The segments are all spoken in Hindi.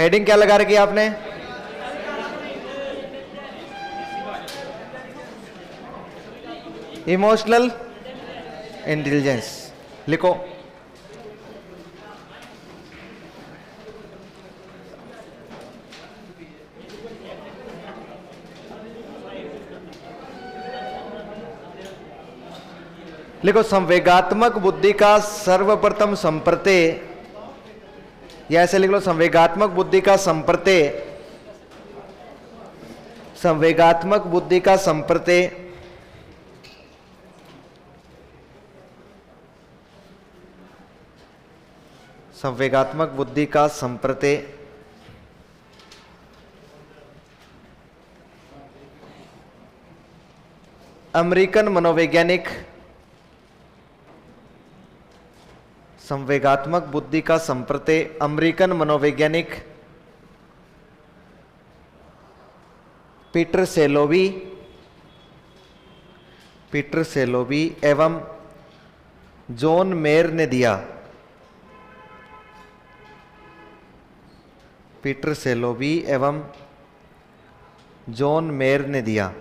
हेडिंग क्या लगा रखी है आपने? इमोशनल इंटेलिजेंस लिखो। लिखो संवेगात्मक बुद्धि का सर्वप्रथम संप्रत्यय, या ऐसे लिख लो संवेगात्मक बुद्धि का संप्रत्यय, संवेगात्मक बुद्धि का संप्रत्यय संवेगात्मक बुद्धि का संप्रत्यय अमेरिकन मनोवैज्ञानिक, संवेगात्मक बुद्धि का संप्रत्यय अमेरिकन मनोवैज्ञानिक पीटर सेलोवी एवं जॉन मेयर ने दिया। पीटर सेलोवी एवं जॉन मेयर ने दिया।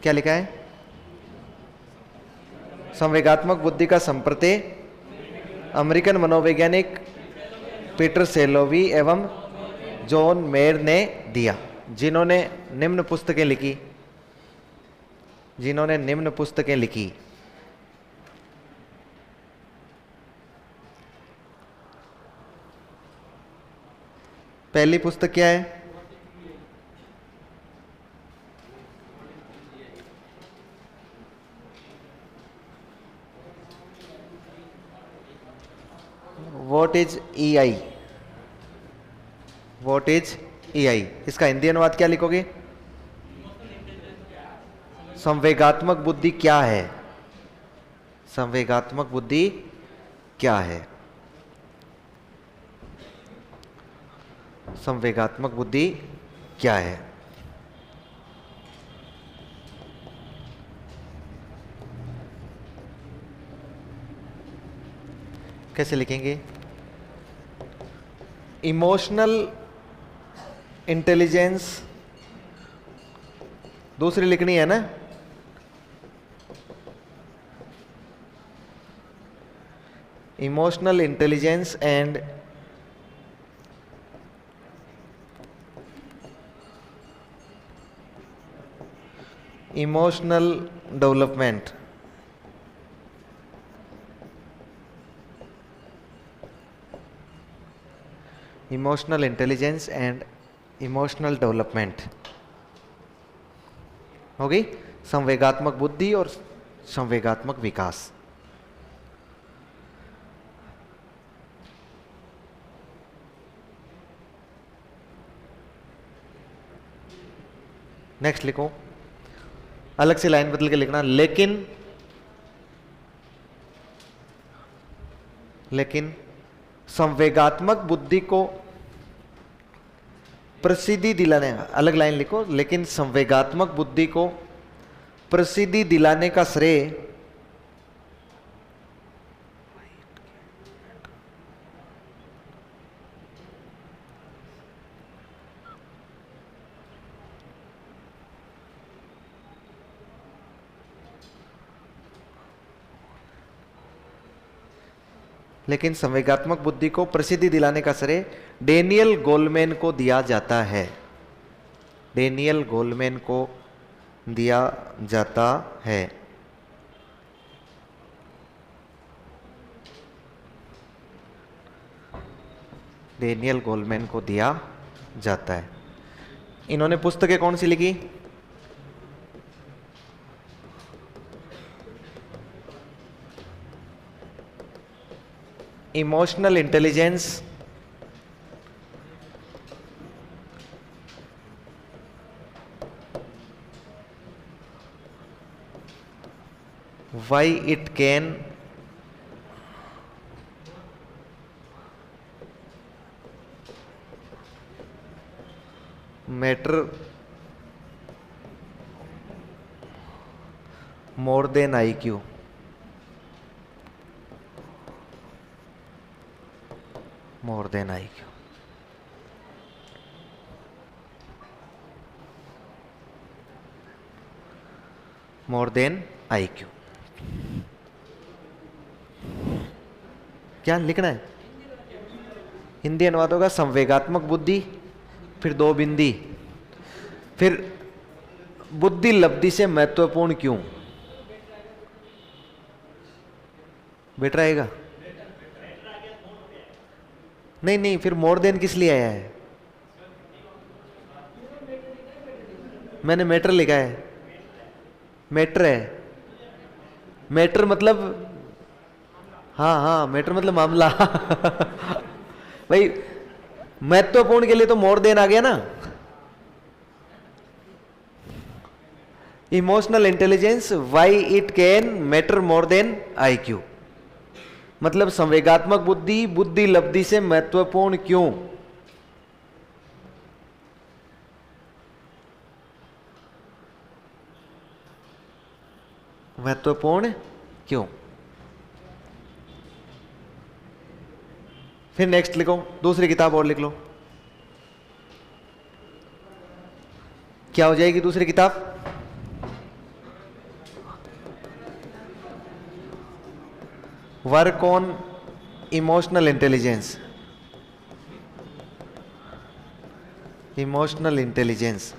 क्या लिखा है? संवेगात्मक बुद्धि का संप्रत्यय अमेरिकन मनोवैज्ञानिक पीटर सेलोवी एवं जॉन मेयर ने दिया, जिन्होंने निम्न पुस्तकें लिखी। पहली पुस्तक क्या है? What is EI? What is EI? इसका हिंदी अनुवाद क्या लिखोगे? संवेगात्मक बुद्धि क्या है? संवेगात्मक बुद्धि क्या है? संवेगात्मक बुद्धि क्या है? कैसे लिखेंगे? इमोशनल इंटेलिजेंस दूसरी लिखनी है ना? Emotional intelligence and emotional development. Emotional intelligence and emotional development हो गई। संवेगात्मक बुद्धि और संवेगात्मक विकास। नेक्स्ट लिखो, अलग से लाइन बदल के लिखना, लेकिन संवेगात्मक बुद्धि को प्रसिद्धि दिलाने, अलग लाइन लिखो, लेकिन संवेगात्मक बुद्धि को प्रसिद्धि दिलाने का श्रेय लेकिन संवेगात्मक बुद्धि को प्रसिद्धि दिलाने का श्रेय डेनियल गोलमैन को दिया जाता है। डेनियल गोलमैन को दिया जाता है। डेनियल गोलमैन को दिया जाता है। इन्होंने पुस्तकें कौन सी लिखी? Emotional intelligence why it can matter more than I Q. More than I Q. More than I Q. क्या लिखना है? हिंदी अनुवाद होगा संवेगात्मक बुद्धि, फिर दो बिंदी, फिर बुद्धि लब्धि से महत्वपूर्ण क्यों। बेटर आएगा? नहीं नहीं, फिर मोर देन किस लिए आया है? मैंने मैटर लिखा है। मैटर है। मैटर मतलब, हाँ हाँ, मैटर मतलब मामला। भाई महत्वपूर्ण के लिए तो मोर देन आ गया ना। Emotional intelligence why it can matter more then IQ, मतलब संवेगात्मक बुद्धि बुद्धि लब्धि से महत्वपूर्ण क्यों। महत्वपूर्ण क्यों। फिर नेक्स्ट लिखो, दूसरी किताब और लिख लो। क्या हो जाएगी दूसरी किताब? Work on emotional intelligence. Emotional intelligence.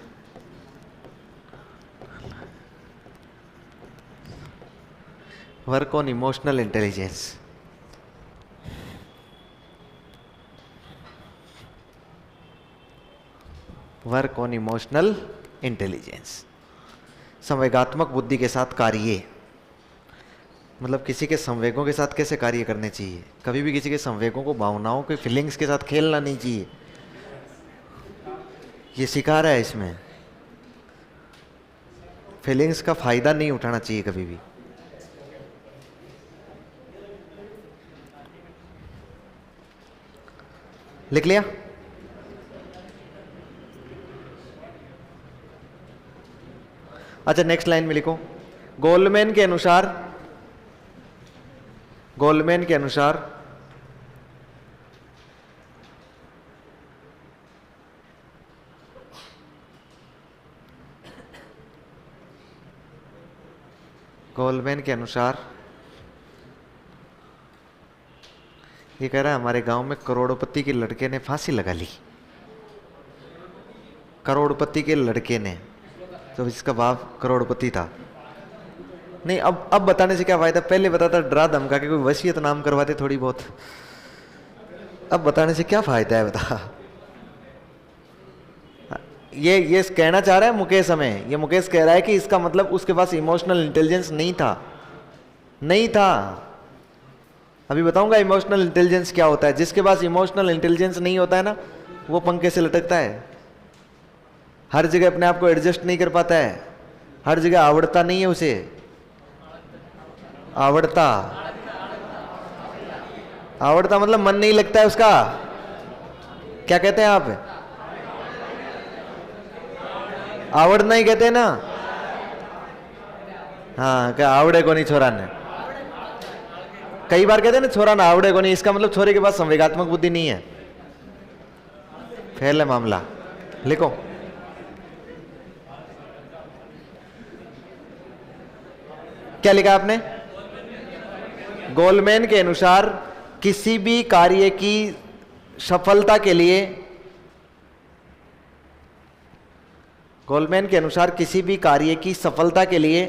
Work on emotional intelligence. Work on emotional intelligence. संवेगात्मक बुद्धि के साथ कार्य, मतलब किसी के संवेगों के साथ कैसे कार्य करने चाहिए। कभी भी किसी के संवेगों को, भावनाओं के फीलिंग्स के साथ खेलना नहीं चाहिए। ये सिखा रहा है इसमें। फीलिंग्स का फायदा नहीं उठाना चाहिए कभी भी। लिख लिया? अच्छा, नेक्स्ट लाइन में लिखो, गोलमैन के अनुसार, गोलमैन के अनुसार गोलमैन के अनुसार ये कह रहा है हमारे गांव में करोड़पति के लड़के ने फांसी लगा ली। करोड़पति के लड़के ने, तो इसका बाप करोड़पति था। नहीं, अब बताने से क्या फायदा, पहले बताता डरा धमका के कोई वसीयत नाम करवाते थोड़ी बहुत। अब बताने से क्या फायदा है बता। ये कहना चाह रहा है मुकेश हमें, ये मुकेश कह रहा है कि इसका मतलब उसके पास इमोशनल इंटेलिजेंस नहीं था। नहीं था, अभी बताऊंगा इमोशनल इंटेलिजेंस क्या होता है। जिसके पास इमोशनल इंटेलिजेंस नहीं होता है ना, वो पंखे से लटकता है, हर जगह अपने आप को एडजस्ट नहीं कर पाता है, हर जगह आवड़ता नहीं है उसे। आवड़ता, आवड़ता मतलब मन नहीं लगता है उसका। क्या कहते हैं आप? आवड़ना ही कहते हैं ना। हाँ, क्या आवड़े को नहीं छोरा ने, कई बार कहते हैं ना छोरा ना आवड़े को नहीं, इसका मतलब छोरे के पास संवेगात्मक बुद्धि नहीं है, फेल है मामला। लिखो, क्या लिखा आपने? गोलमैन के अनुसार किसी भी कार्य की सफलता के लिए, गोलमैन के अनुसार किसी भी कार्य की सफलता के लिए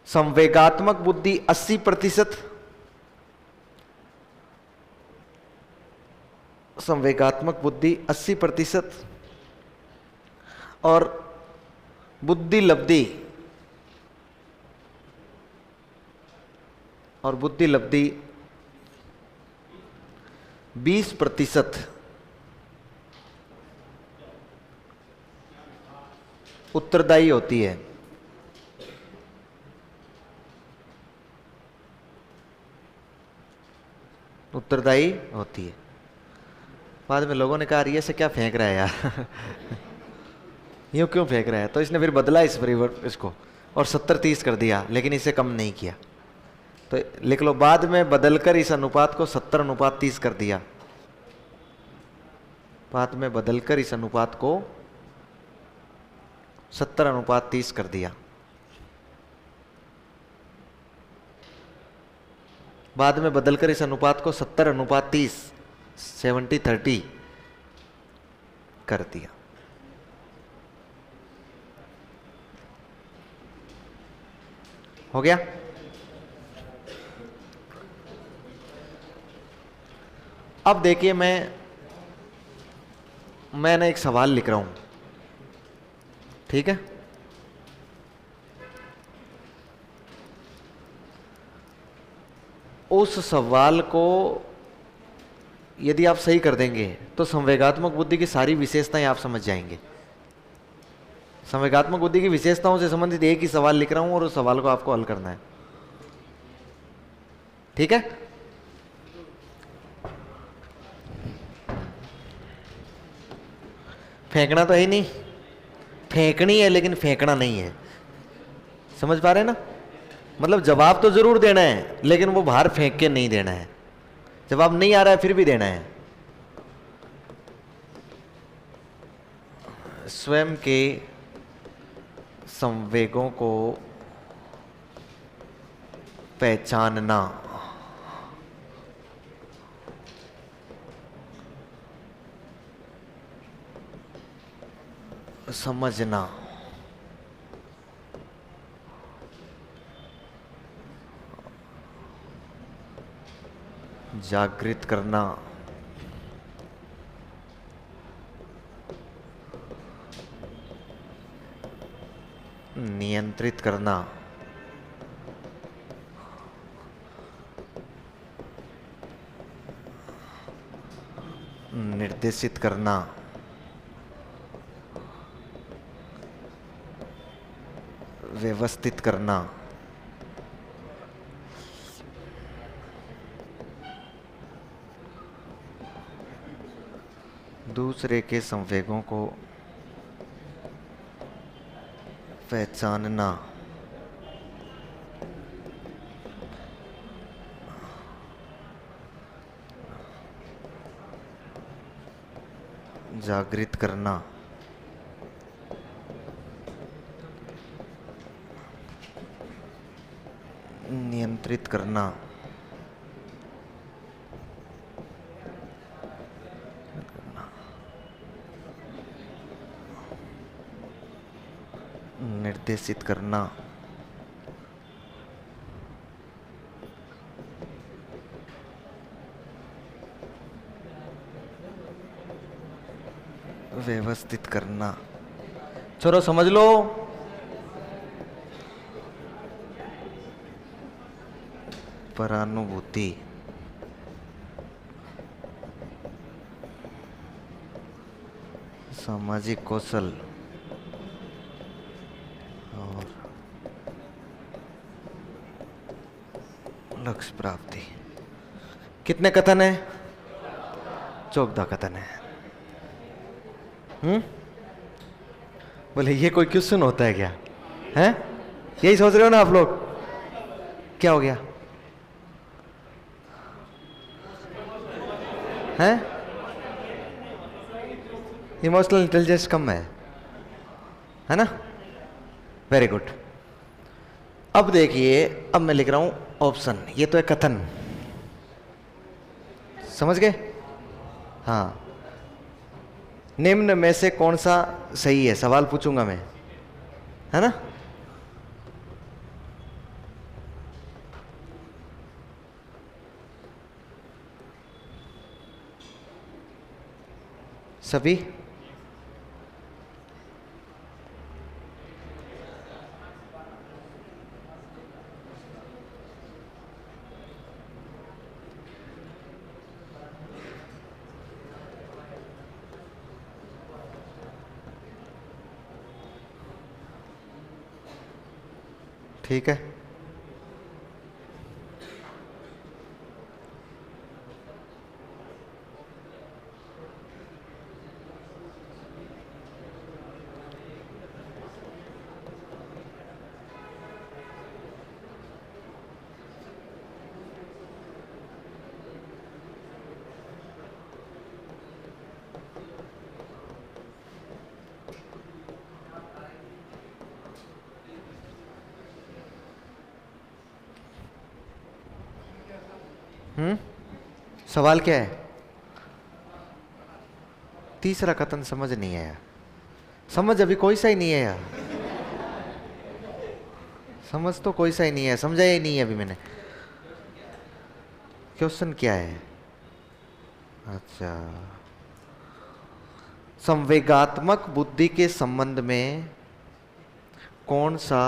संवेगात्मक बुद्धि 80%, संवेगात्मक बुद्धि 80% और बुद्धि लब्धि, और बुद्धि लब्धि 20% उत्तरदायी होती है। उत्तरदायी होती है। बाद में लोगों ने कहा ये से क्या फेंक रहा है यार यूं क्यों फेंक रहा है, तो इसने फिर बदला इस इसको और 70-30 कर दिया, लेकिन इसे कम नहीं किया। तो लिख लो, बाद में बदलकर इस अनुपात को 70:30 कर दिया। बाद में बदलकर इस अनुपात को 70:30 कर दिया। बाद में बदलकर इस अनुपात को 70:30 70:30 कर दिया। हो गया। अब देखिए, मैंने एक सवाल लिख रहा हूं, ठीक है। उस सवाल को यदि आप सही कर देंगे तो संवेगात्मक बुद्धि की सारी विशेषताएं आप समझ जाएंगे। संवेगात्मक बुद्धि की विशेषताओं से संबंधित एक ही सवाल लिख रहा हूं और उस सवाल को आपको हल करना है, ठीक है। फेंकना तो है ही नहीं, फेंकनी है लेकिन फेंकना नहीं है। समझ पा रहे हैं ना? मतलब जवाब तो जरूर देना है, लेकिन वो बाहर फेंक के नहीं देना है। जवाब नहीं आ रहा है फिर भी देना है। स्वयं के संवेगों को पहचानना, समझना, जागृत करना, नियंत्रित करना, निर्देशित करना, व्यवस्थित करना, दूसरे के संवेगों को पहचानना, जागृत करना, नियंत्रित करना, निर्देशित करना, व्यवस्थित करना। चलो समझ लो। परानुभूति, सामाजिक कौशल और लक्ष्य प्राप्ति। कितने कथन है? 14 कथन है। बोले ये कोई क्वेश्चन होता है क्या? हैं? यही सोच रहे हो ना आप लोग? क्या हो गया? हैं? इमोशनल इंटेलिजेंस कम है ना? Very good. अब देखिए, अब मैं लिख रहा हूं ऑप्शन। ये तो है कथन, समझ गए? हाँ। निम्न में से कौन सा सही है, सवाल पूछूंगा मैं, है ना? सभी ठीक है। सवाल क्या है? तीसरा कथन समझ नहीं आया। समझ अभी कोई सा ही नहीं है यार, समझ तो कोई सा ही नहीं है, समझा ही नहीं है अभी मैंने। क्वेश्चन क्या है? अच्छा, संवेगात्मक बुद्धि के संबंध में कौन सा,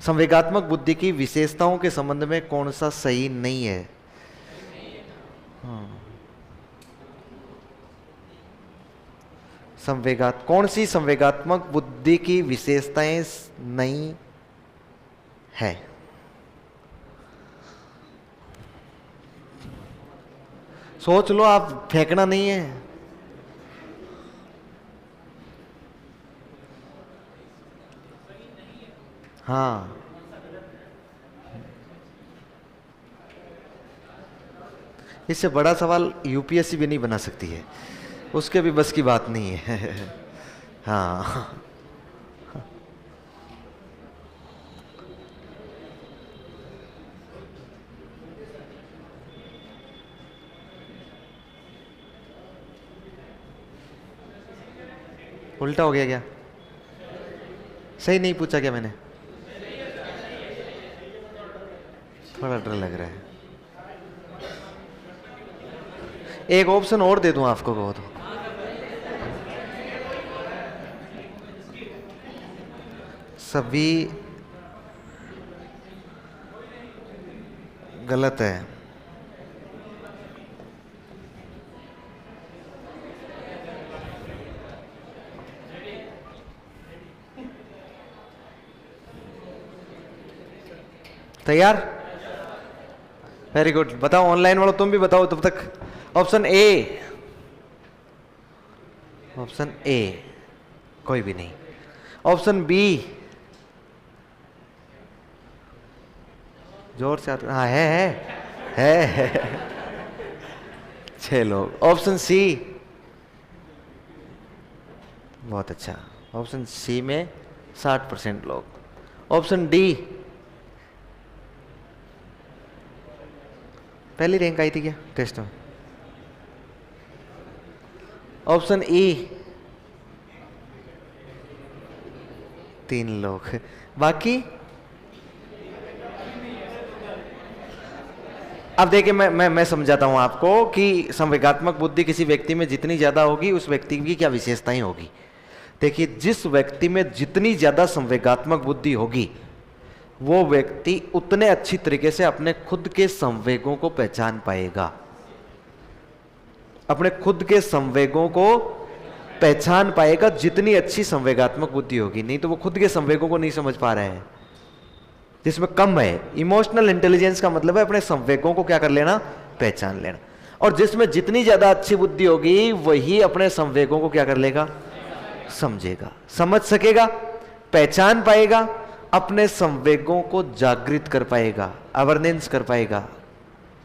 संवेगात्मक बुद्धि की विशेषताओं के संबंध में कौन सा सही नहीं है? कौन सी संवेगात्मक बुद्धि की विशेषताएं नहीं है? सोच लो, आप फेंकना नहीं है। हाँ, इससे बड़ा सवाल यूपीएससी भी नहीं बना सकती है, उसके भी बस की बात नहीं है। हाँ, उल्टा हो गया क्या? सही नहीं पूछा क्या मैंने? थोड़ा डर लग रहा है। एक ऑप्शन और दे दूं आपको कहो तो? सभी गलत है। तैयार? Very good. बताओ ऑनलाइन वालों, तुम भी बताओ तब तक। ऑप्शन ए, ऑप्शन ए कोई भी नहीं। ऑप्शन बी, जोर से हाँ है 6 लोग। ऑप्शन सी, बहुत अच्छा, ऑप्शन सी में 60% लोग। ऑप्शन डी, पहली रैंक आई थी क्या टेस्ट में? ऑप्शन ई, 3 लोग। बाकी अब देखिए, मैं समझाता हूं आपको कि संवेगात्मक बुद्धि किसी व्यक्ति में जितनी ज्यादा होगी उस व्यक्ति की क्या विशेषताएं होगी। देखिए, जिस व्यक्ति में जितनी ज्यादा संवेगात्मक बुद्धि होगी वो व्यक्ति उतने अच्छी तरीके से अपने खुद के संवेगों को पहचान पाएगा। अपने खुद के संवेगों को पहचान पाएगा जितनी अच्छी संवेगात्मक बुद्धि होगी। नहीं तो वो खुद के संवेगों को नहीं समझ पा रहे हैं, जिसमें कम है। इमोशनल इंटेलिजेंस का मतलब है अपने संवेगों को क्या कर लेना, पहचान लेना। और जिसमें जितनी ज्यादा अच्छी बुद्धि होगी वही अपने संवेगों को क्या कर लेगा, समझेगा, समझ सकेगा, पहचान पाएगा, अपने संवेगों को जागृत कर पाएगा, अवेयरनेस कर पाएगा,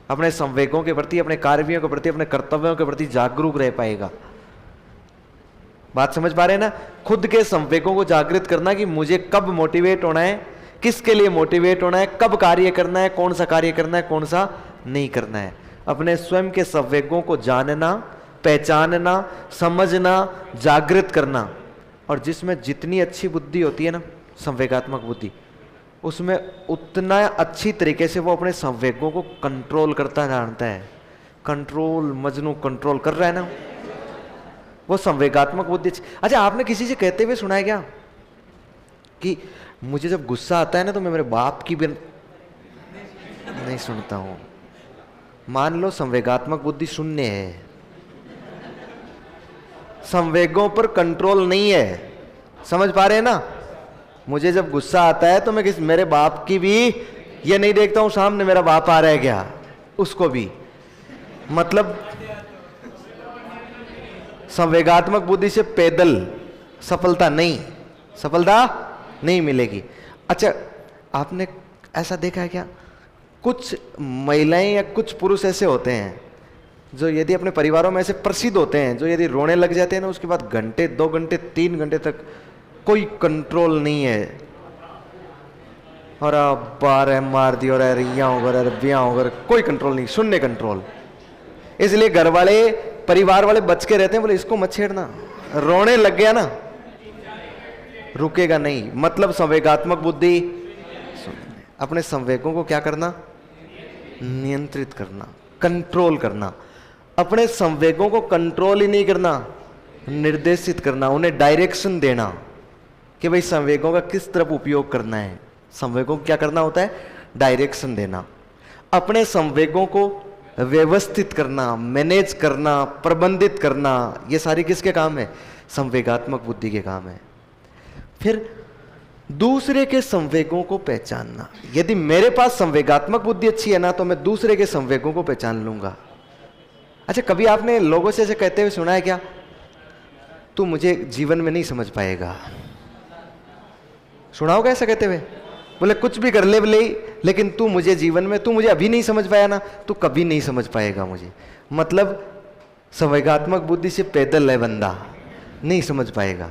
अपने संवेगों के प्रति, अपने कार्यों के प्रति, अपने कर्तव्यों के प्रति जागरूक रह पाएगा। बात समझ पा रहे हैं ना? खुद के संवेगों को जागृत करना कि मुझे कब मोटिवेट होना है, किसके लिए मोटिवेट होना है, कब कार्य करना है, कौन सा कार्य करना है, कौन सा नहीं करना है। अपने स्वयं के संवेगों को जानना, पहचानना, समझना, जागृत करना। और जिसमें जितनी अच्छी बुद्धि होती है ना, संवेगात्मक बुद्धि, उसमें उतना अच्छी तरीके से वो अपने संवेगों को कंट्रोल करता जानता है। कंट्रोल, मजनू कंट्रोल कर रहा है ना, वो संवेगात्मक बुद्धि। अच्छा, आपने किसी से कहते हुए सुना है क्या कि मुझे जब गुस्सा आता है ना तो मैं मेरे बाप की भी नहीं सुनता हूं? मान लो संवेगात्मक बुद्धि शून्य है, संवेगों पर कंट्रोल नहीं है। समझ पा रहे हैं ना? मुझे जब गुस्सा आता है तो मैं मेरे बाप की भी ये नहीं देखता हूं सामने मेरा बाप आ रहा है क्या, उसको भी। मतलब संवेगात्मक बुद्धि से पैदल सफलता नहीं मिलेगी। अच्छा, आपने ऐसा देखा है क्या, कुछ महिलाएं या कुछ पुरुष ऐसे होते हैं जो यदि अपने परिवारों में ऐसे प्रसिद्ध होते हैं, जो यदि रोने लग जाते हैं ना, उसके बाद घंटे 2 घंटे 3 घंटे तक कोई कंट्रोल नहीं है, और बार मार दी और रिया होकर रबिया होकर, कोई कंट्रोल नहीं, शून्य कंट्रोल। इसलिए घर वाले परिवार वाले बच के रहते हैं, बोले इसको मत छेड़ना, रोने लग गया ना रुकेगा नहीं। मतलब संवेगात्मक बुद्धि, अपने संवेगों को क्या करना, नियंत्रित करना, कंट्रोल करना। अपने संवेगों को कंट्रोल ही नहीं करना, निर्देशित करना, उन्हें डायरेक्शन देना कि भाई संवेगों का किस तरफ उपयोग करना है। संवेगों को क्या करना होता है, डायरेक्शन देना। अपने संवेगों को व्यवस्थित करना, मैनेज करना, प्रबंधित करना, ये सारी किसके काम है, संवेगात्मक बुद्धि के काम है। फिर दूसरे के संवेगों को पहचानना। यदि मेरे पास संवेगात्मक बुद्धि अच्छी है ना, तो मैं दूसरे के संवेगों को पहचान लूंगा। अच्छा, कभी आपने लोगों से ऐसे कहते हुए सुना है क्या, तू मुझे जीवन में नहीं समझ पाएगा? सुना होगा ऐसा कहते हुए, बोले कुछ भी कर ले बोले, लेकिन तू मुझे जीवन में, तू मुझे अभी नहीं समझ पाया ना, तू कभी नहीं समझ पाएगा मुझे। मतलब संवेगात्मक बुद्धि से पैदल है बंदा, नहीं समझ पाएगा।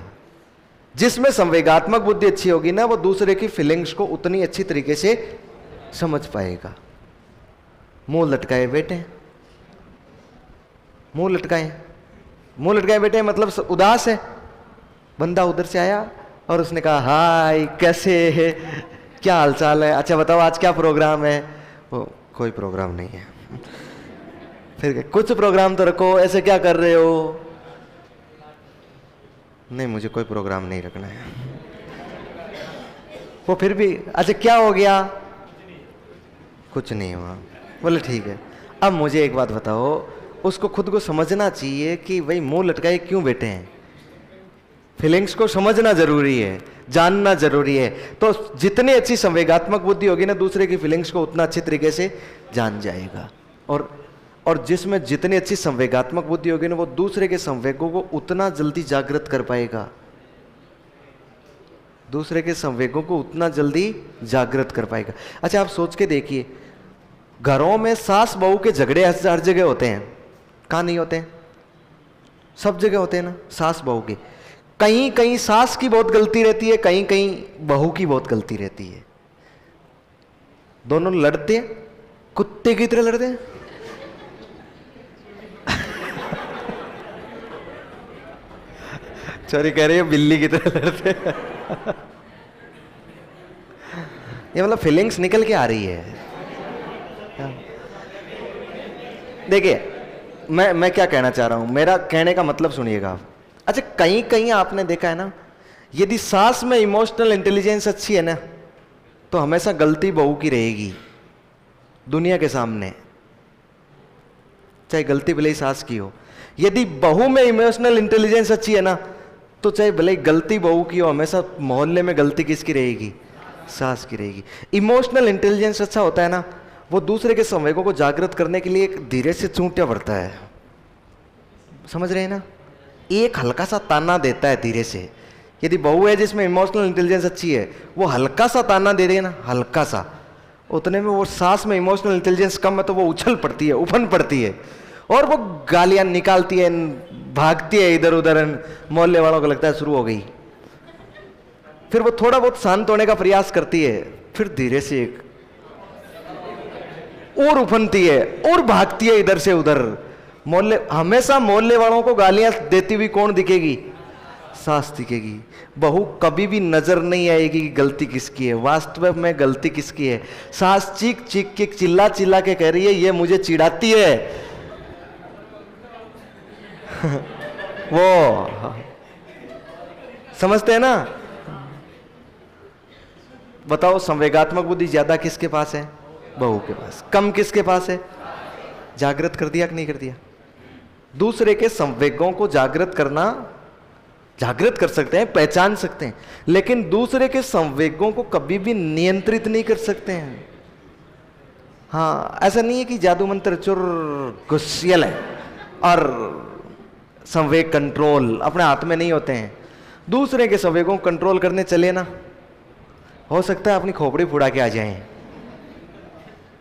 जिसमें संवेगात्मक बुद्धि अच्छी होगी ना, वो दूसरे की फीलिंग्स को उतनी अच्छी तरीके से समझ पाएगा। मुंह लटकाए बैठे, मुंह लटकाए बैठे मतलब उदास है बंदा, उधर से आया और उसने कहा हाय कैसे है, क्या हालचाल है, अच्छा बताओ आज क्या प्रोग्राम है। वो कोई प्रोग्राम नहीं है। फिर कुछ प्रोग्राम तो रखो, ऐसे क्या कर रहे हो? नहीं मुझे कोई प्रोग्राम नहीं रखना है। वो फिर भी अच्छा क्या हो गया? कुछ नहीं हुआ। बोले ठीक है। अब मुझे एक बात बताओ, उसको खुद को समझना चाहिए कि भाई मुंह लटकाए क्यों बैठे हैं। फीलिंग्स को समझना जरूरी है, जानना जरूरी है। तो जितनी अच्छी संवेगात्मक बुद्धि होगी ना, दूसरे की फीलिंग्स को उतना अच्छी तरीके से जान जाएगा। और जिसमें जितनी अच्छी संवेगात्मक बुद्धि होगी ना, वो दूसरे के संवेगों को उतना जल्दी जागृत कर पाएगा, दूसरे के संवेगों को उतना जल्दी जागृत कर पाएगा। अच्छा आप सोच के देखिए, घरों में सास बहू के झगड़े हर जगह होते हैं, कहाँ नहीं होते हैं? सब जगह होते हैं ना सास बहू के। कहीं कहीं सास की बहुत गलती रहती है, कहीं कहीं बहू की बहुत गलती रहती है। दोनों लड़ते हैं, कुत्ते की तरह लड़ते हैं। सॉरी कह रही है बिल्ली की तरह लड़ते हैं। ये मतलब फीलिंग्स निकल के आ रही है। देखिए मैं क्या कहना चाह रहा हूं, मेरा कहने का मतलब सुनिएगा आप। अच्छा कहीं कहीं आपने देखा है ना, यदि सास में इमोशनल इंटेलिजेंस अच्छी है ना, तो हमेशा गलती बहू की रहेगी दुनिया के सामने, चाहे गलती भले ही सास की हो। यदि बहू में इमोशनल इंटेलिजेंस अच्छी है ना, तो चाहे भले गलती बहू की हो, हमेशा मोहल्ले में गलती किसकी रहेगी? सास की रहेगी। इमोशनल इंटेलिजेंस अच्छा होता है ना, वो दूसरे के संवेगों को जागृत करने के लिए एक धीरे से चूंटिया पड़ता है, समझ रहे हैं ना? एक हल्का सा ताना देता है धीरे से। यदि बहू है जिसमें इमोशनल इंटेलिजेंस अच्छी है, वो हल्का सा ताना दे देगा ना, हल्का सा, उतने में वो सास में इमोशनल इंटेलिजेंस कम है तो वो उछल पड़ती है, उफन पड़ती है, और वो गालियां निकालती है, भागती है इधर उधर। मोहल्ले वालों को लगता है शुरू हो गई। फिर वो थोड़ा बहुत शांत होने का प्रयास करती है, फिर धीरे से एक और उफनती है और भागती है इधर से उधर। मोहल्ले, हमेशा मोहल्ले वालों को गालियां देती हुई कौन दिखेगी? सास दिखेगी। बहू कभी भी नजर नहीं आएगी कि गलती किसकी है, वास्तव में गलती किसकी है। सास चीख चीख के चिल्ला चिल्ला के कह रही है ये मुझे चिढ़ाती है। वो समझते हैं ना? बताओ संवेगात्मक बुद्धि ज्यादा किसके पास है? बहू के पास। कम किसके पास है? जागृत कर दिया कि नहीं कर दिया? दूसरे के संवेगों को जागृत करना जागृत कर सकते हैं, पहचान सकते हैं, लेकिन दूसरे के संवेगों को कभी भी नियंत्रित नहीं कर सकते हैं। हाँ, ऐसा नहीं है कि जादू मंत्र चुर गुस्सियल है और संवेग कंट्रोल अपने हाथ में नहीं होते हैं। दूसरे के संवेगों को कंट्रोल करने चले ना, हो सकता है अपनी खोपड़ी फुड़ा के आ जाएं।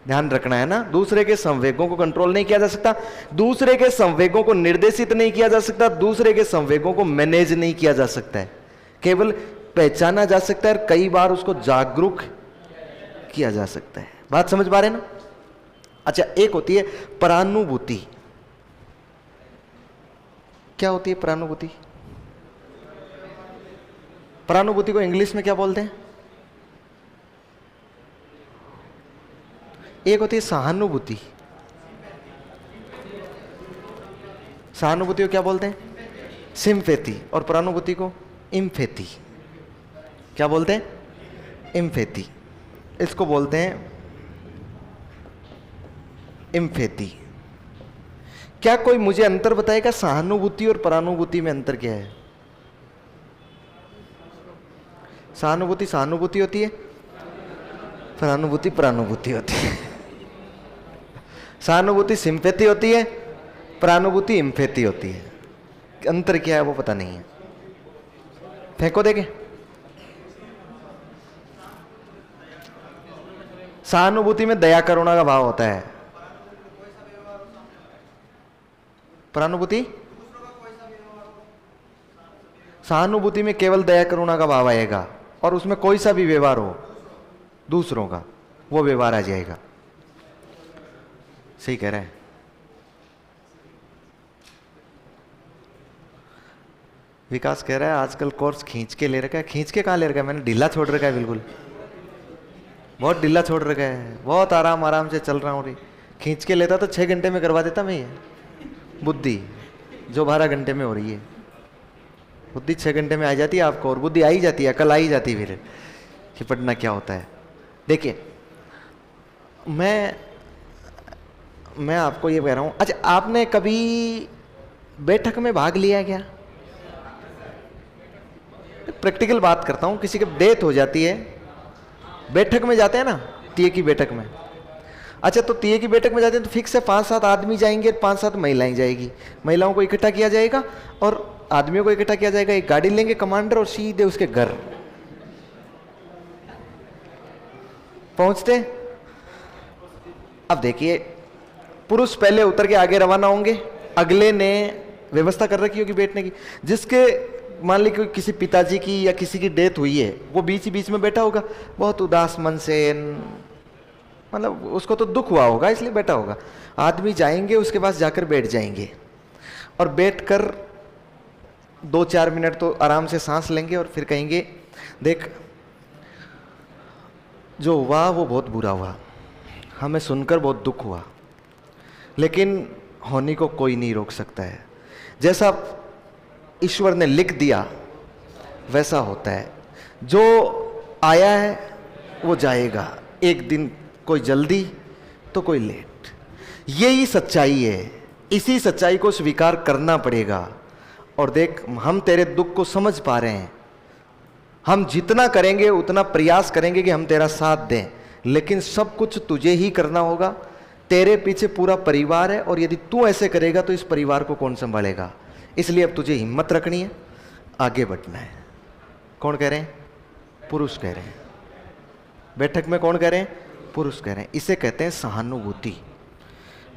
ध्यान रखना है ना, दूसरे के संवेगों को कंट्रोल नहीं किया जा सकता, दूसरे के संवेगों को निर्देशित नहीं किया जा सकता, दूसरे के संवेगों को मैनेज नहीं किया जा सकता है, केवल पहचाना जा सकता है और कई बार उसको जागरूक किया जा सकता है। बात समझ पा रहे ना? अच्छा, एक होती है परानुभूति। क्या होती है परानुभूति? परानुभूति को इंग्लिश में क्या बोलते हैं? एक होती है सहानुभूति। सहानुभूति को क्या बोलते हैं? सिम्पैथी। और परानुभूति को इम्पैथी। क्या बोलते हैं? इम्पैथी। इसको बोलते हैं इम्पैथी। क्या कोई मुझे अंतर बताएगा सहानुभूति और परानुभूति में अंतर क्या है? सहानुभूति सहानुभूति होती है, परानुभूति परानुभूति होती है। सहानुभूति सिंपैथी होती है, परानुभूति इम्पैथी होती है। अंतर क्या है वो पता नहीं है। फेंको देखे। सहानुभूति में दया करुणा का भाव होता है, परानुभूति सहानुभूति में केवल दया करुणा का भाव आएगा और उसमें कोई सा भी व्यवहार हो दूसरों का, वो व्यवहार आ जाएगा। सही कह रहे हैं। विकास कह रहा है आजकल कोर्स खींच के ले रखा है। खींच के कहाँ ले रखा है? मैंने ढीला छोड़ रखा है, बिल्कुल बहुत ढीला छोड़ रखा है, बहुत आराम आराम से चल रहा हूँ। खींच के लेता तो 6 घंटे में करवा देता मैं। ये बुद्धि जो 12 घंटे में हो रही है, बुद्धि 6 घंटे में आ जाती है आपको, और बुद्धि आ ही जाती है, अकल आ ही जाती है फिर कि पढ़ना क्या होता है। देखिए, मैं आपको ये कह रहा हूँ, अच्छा आपने कभी बैठक में भाग लिया क्या? प्रैक्टिकल बात करता हूँ। किसी की डेथ हो जाती है, बैठक में जाते हैं ना, तीये की बैठक में। अच्छा, तो तीये की बैठक में जाते हैं तो फिक्स है 5-7 आदमी जाएंगे, 5-7 महिलाएं जाएगी। महिलाओं को इकट्ठा किया जाएगा और आदमियों को इकट्ठा किया जाएगा। एक गाड़ी लेंगे कमांडर और सीधे उसके घर पहुंचते। अब देखिए, पुरुष पहले उतर के आगे रवाना होंगे, अगले ने व्यवस्था कर रखी होगी बैठने की। जिसके मान लीजिए किसी पिताजी की या किसी की डेथ हुई है, वो बीच ही बीच में बैठा होगा, बहुत उदास मन से, मतलब उसको तो दुख हुआ होगा इसलिए बैठा होगा। आदमी जाएंगे उसके पास जाकर बैठ जाएंगे और बैठकर 2-4 मिनट तो आराम से सांस लेंगे और फिर कहेंगे देख, जो हुआ वो बहुत बुरा हुआ, हमें सुनकर बहुत दुख हुआ, लेकिन होने को कोई नहीं रोक सकता है। जैसा ईश्वर ने लिख दिया वैसा होता है। जो आया है वो जाएगा, एक दिन कोई जल्दी तो कोई लेट। यही सच्चाई है, इसी सच्चाई को स्वीकार करना पड़ेगा। और देख, हम तेरे दुख को समझ पा रहे हैं, हम जितना करेंगे उतना प्रयास करेंगे कि हम तेरा साथ दें, लेकिन सब कुछ तुझे ही करना होगा। तेरे पीछे पूरा परिवार है और यदि तू ऐसे करेगा तो इस परिवार को कौन संभालेगा। इसलिए अब तुझे हिम्मत रखनी है, आगे बढ़ना है। कौन कह रहे हैं? पुरुष कह रहे हैं। बैठक में कौन कह रहे हैं? पुरुष कह रहे हैं। इसे कहते हैं सहानुभूति।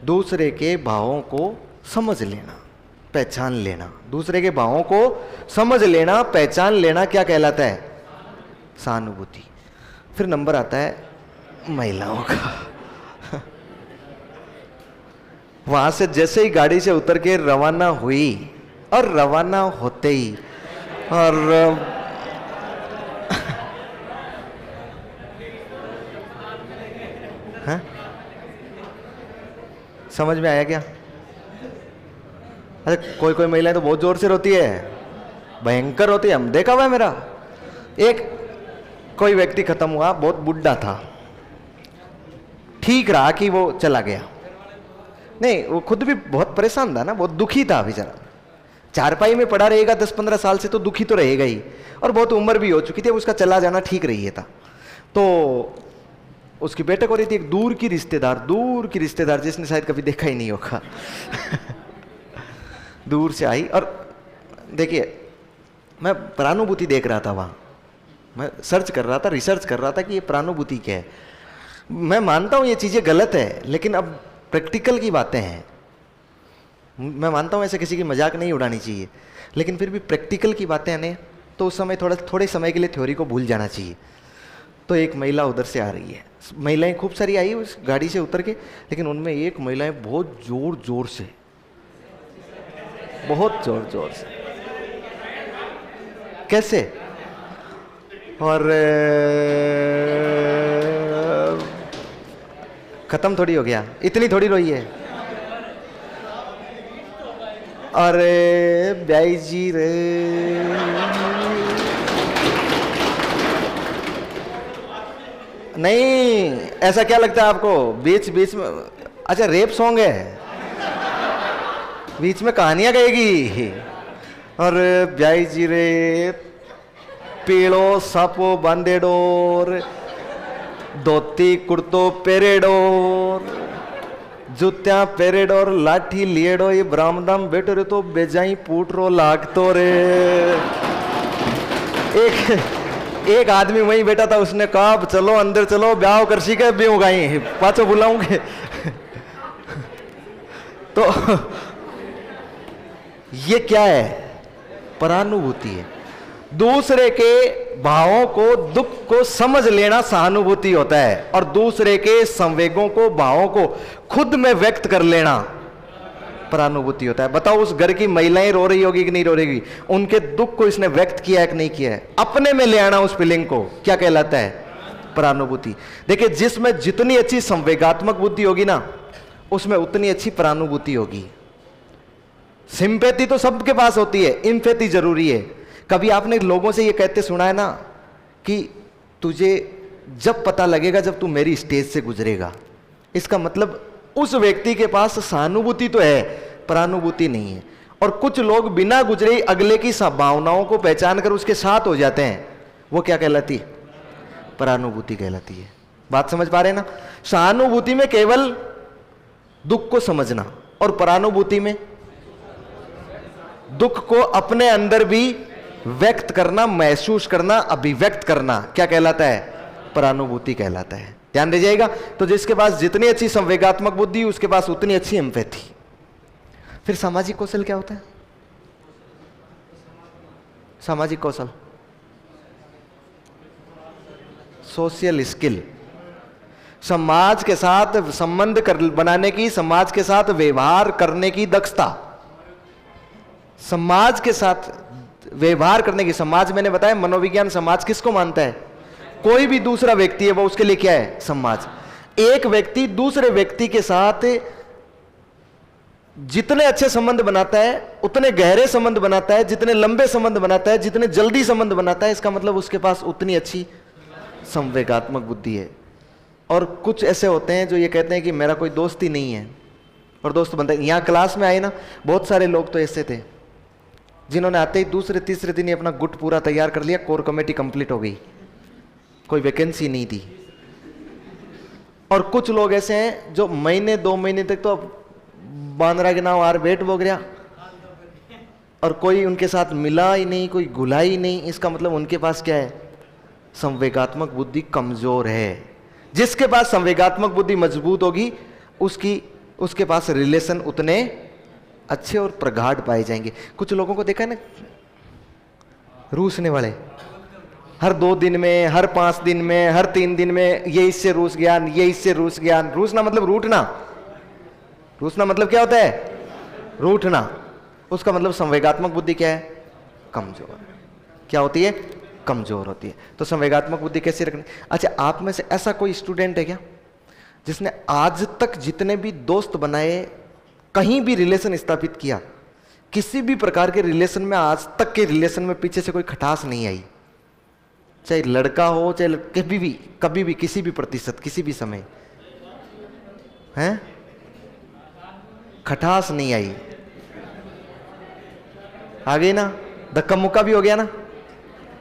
दूसरे के भावों को समझ लेना, पहचान लेना। दूसरे के भावों को समझ लेना, पहचान लेना क्या कहलाता है? सहानुभूति। फिर नंबर आता है महिलाओं का। वहां से जैसे ही गाड़ी से उतर के रवाना हुई और रवाना होते ही और हाँ? समझ में आया क्या? अरे कोई कोई महिलाएं तो बहुत जोर से रोती है, भयंकर होती है। हम देखा हुआ है मेरा। एक कोई व्यक्ति खत्म हुआ, बहुत बुढ़ा था, ठीक रहा कि वो चला गया। नहीं, वो खुद भी बहुत परेशान था ना, बहुत दुखी था बेचारा। चारपाई में पड़ा रहेगा 10-15 साल से तो दुखी तो रहेगा ही, और बहुत उम्र भी हो चुकी थी, उसका चला जाना ठीक रही था। तो उसकी बैठक हो रही थी, एक दूर की रिश्तेदार जिसने शायद कभी देखा ही नहीं होगा दूर से आई, और देखिए मैं प्रानुभूति देख रहा था वहाँ, मैं सर्च कर रहा था, रिसर्च कर रहा था कि ये प्रानुभूति क्या है। मैं मानता हूँ ये चीज़ें गलत है, लेकिन अब प्रैक्टिकल की बातें हैं। मैं मानता हूँ ऐसे किसी की मजाक नहीं उड़ानी चाहिए, लेकिन फिर भी प्रैक्टिकल की बातें आने तो उस समय थोड़े समय के लिए थ्योरी को भूल जाना चाहिए। तो एक महिला उधर से आ रही है, महिलाएं खूब सारी आई उस गाड़ी से उतर के, लेकिन उनमें एक महिलाएं बहुत जोर जोर से कैसे, और खत्म थोड़ी हो गया, इतनी थोड़ी रोई है। अरे ब्याई जी रे, नहीं ऐसा क्या लगता है आपको बीच बीच में? अच्छा रेप सॉन्ग है, बीच में कहानियां गाएगी। और ब्याई जी रे पीड़ो सापो बांधेडोर, धोती कुर्तो पेरेडोर, जूत्या पेरेडोर, लाठी लिएडो, ये ब्राह्मदाम बैठो रे तो बेजाई पूटरो लागतो रे। एक आदमी वहीं बैठा था, उसने कहा चलो अंदर चलो, ब्याह कर सी के ब्याह गाई पाचो बुलाऊंगे तो ये क्या है? परानुभूति है। दूसरे के भावों को, दुख को समझ लेना सहानुभूति होता है, और दूसरे के संवेगों को, भावों को खुद में व्यक्त कर लेना परानुभूति होता है। बताओ उस घर की महिलाएं रो रही होगी कि नहीं रो रही, उनके दुख को इसने व्यक्त किया है कि नहीं किया है? अपने में ले आना उस फीलिंग को क्या कहलाता है? परानुभूति। देखिए जिसमें जितनी अच्छी संवेगात्मक बुद्धि होगी ना, उसमें उतनी अच्छी परानुभूति होगी। सिंपैथी तो सबके पास होती है, एम्पैथी जरूरी है। कभी आपने लोगों से ये कहते सुना है ना कि तुझे जब पता लगेगा जब तू मेरी स्टेज से गुजरेगा, इसका मतलब उस व्यक्ति के पास सहानुभूति तो है, परानुभूति नहीं है। और कुछ लोग बिना गुजरे अगले की भावनाओं को पहचान कर उसके साथ हो जाते हैं, वो क्या कहलाती है? परानुभूति कहलाती है। बात समझ पा रहे हैं ना? सहानुभूति में केवल दुख को समझना, और परानुभूति में दुख को अपने अंदर भी व्यक्त करना, महसूस करना, अभिव्यक्त करना क्या कहलाता है? परानुभूति कहलाता है। ध्यान दीजिएगा। तो जिसके पास जितनी अच्छी संवेगात्मक बुद्धि, उसके पास उतनी अच्छी एम्पैथी। फिर सामाजिक कौशल क्या होता है? सामाजिक कौशल, सोशल स्किल, समाज के साथ संबंध बनाने की, समाज के साथ व्यवहार करने की दक्षता, समाज के साथ व्यवहार करने की। समाज मैंने बताया मनोविज्ञान, समाज किसको मानता है? कोई भी दूसरा व्यक्ति है वो उसके लिए क्या है? समाज। एक व्यक्ति दूसरे व्यक्ति के साथ जितने अच्छे संबंध बनाता है, उतने गहरे संबंध बनाता है, जितने लंबे संबंध बनाता है, जितने जल्दी संबंध बनाता है, इसका मतलब उसके पास उतनी अच्छी संवेगात्मक बुद्धि है। और कुछ ऐसे होते हैं जो ये कहते हैं कि मेरा कोई दोस्त ही नहीं है, और दोस्त बनता है। यहां क्लास में आए ना, बहुत सारे लोग तो ऐसे थे जिन्होंने आते ही दूसरे तीसरे दिन ही अपना गुट पूरा तैयार कर लिया, कोर कमेटी कंप्लीट हो गई, कोई वैकेंसी नहीं थी। और कुछ लोग ऐसे हैं जो महीने 2 महीने तक तो बांद्रा के नाम आर बैठ बोग रहा, और कोई उनके साथ मिला ही नहीं, कोई घुला ही नहीं। इसका मतलब उनके पास क्या है? संवेगात्मक बुद्धि कमजोर है। जिसके पास संवेगात्मक बुद्धि मजबूत होगी, उसके पास रिलेशन उतने अच्छे और प्रगाढ़ पाए जाएंगे। कुछ लोगों को देखा है ना, रूसने वाले, हर 2 दिन में, हर 5 दिन में, हर 3 दिन में ये इससे रूस गया, ये इससे रूस गया। रूसना मतलब रूठना। रूसना मतलब क्या होता है? रूठना। उसका मतलब संवेगात्मक बुद्धि क्या है? कमजोर। क्या होती है? कमजोर होती है। तो संवेगात्मक बुद्धि कैसे रखनी? अच्छा, आप में से ऐसा कोई स्टूडेंट है क्या जिसने आज तक जितने भी दोस्त बनाए, कहीं भी रिलेशन स्थापित किया, किसी भी प्रकार के रिलेशन में, आज तक के रिलेशन में पीछे से कोई खटास नहीं आई? चाहे लड़का हो, चाहे कभी भी किसी भी प्रतिशत, किसी भी समय हैं, खटास नहीं आई। आ गई ना, धक्का मुक्का भी हो गया ना।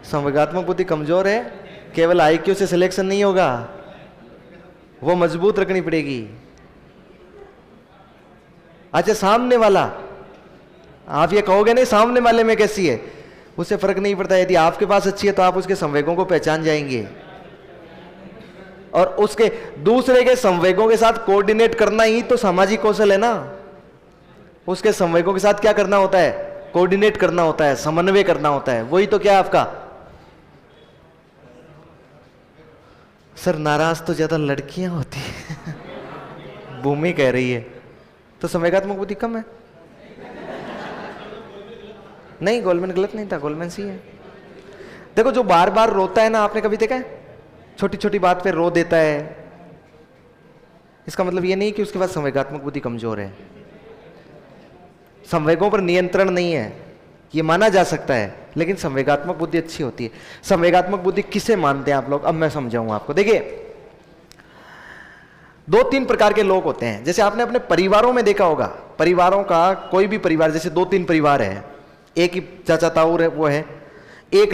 संवेगात्मक बुद्धि कमजोर है, केवल आईक्यू से सिलेक्शन नहीं होगा, वो मजबूत रखनी पड़ेगी। अच्छा सामने वाला, आप ये कहोगे नहीं सामने वाले में कैसी है, उससे फर्क नहीं पड़ता। यदि आपके पास अच्छी है तो आप उसके संवेगों को पहचान जाएंगे, और उसके दूसरे के संवेगों के साथ कोऑर्डिनेट करना ही तो सामाजिक कौशल है ना। उसके संवेगों के साथ क्या करना होता है, कोऑर्डिनेट करना होता है, समन्वय करना होता है, वही तो क्या है आपका। सर नाराज तो ज्यादा लड़कियां होती है भूमि कह रही है, तो संवेगात्मक बुद्धि कम है। नहीं गोल्डमैन गलत नहीं था, गोल्डमैन सही है। देखो जो बार बार रोता है ना, आपने कभी देखा है, छोटी छोटी बात पे रो देता है, इसका मतलब ये नहीं कि उसके पास संवेगात्मक बुद्धि कमजोर है। संवेगों पर नियंत्रण नहीं है ये माना जा सकता है, लेकिन संवेगात्मक बुद्धि अच्छी होती है। संवेगात्मक बुद्धि किसे मानते हैं आप लोग, अब मैं समझाऊंगा आपको। देखिए 2-3 प्रकार के लोग होते हैं, जैसे आपने अपने परिवारों में देखा होगा, परिवारों का कोई भी परिवार, जैसे 2-3 परिवार है, एक ही चाचा ताऊ है, वो है, एक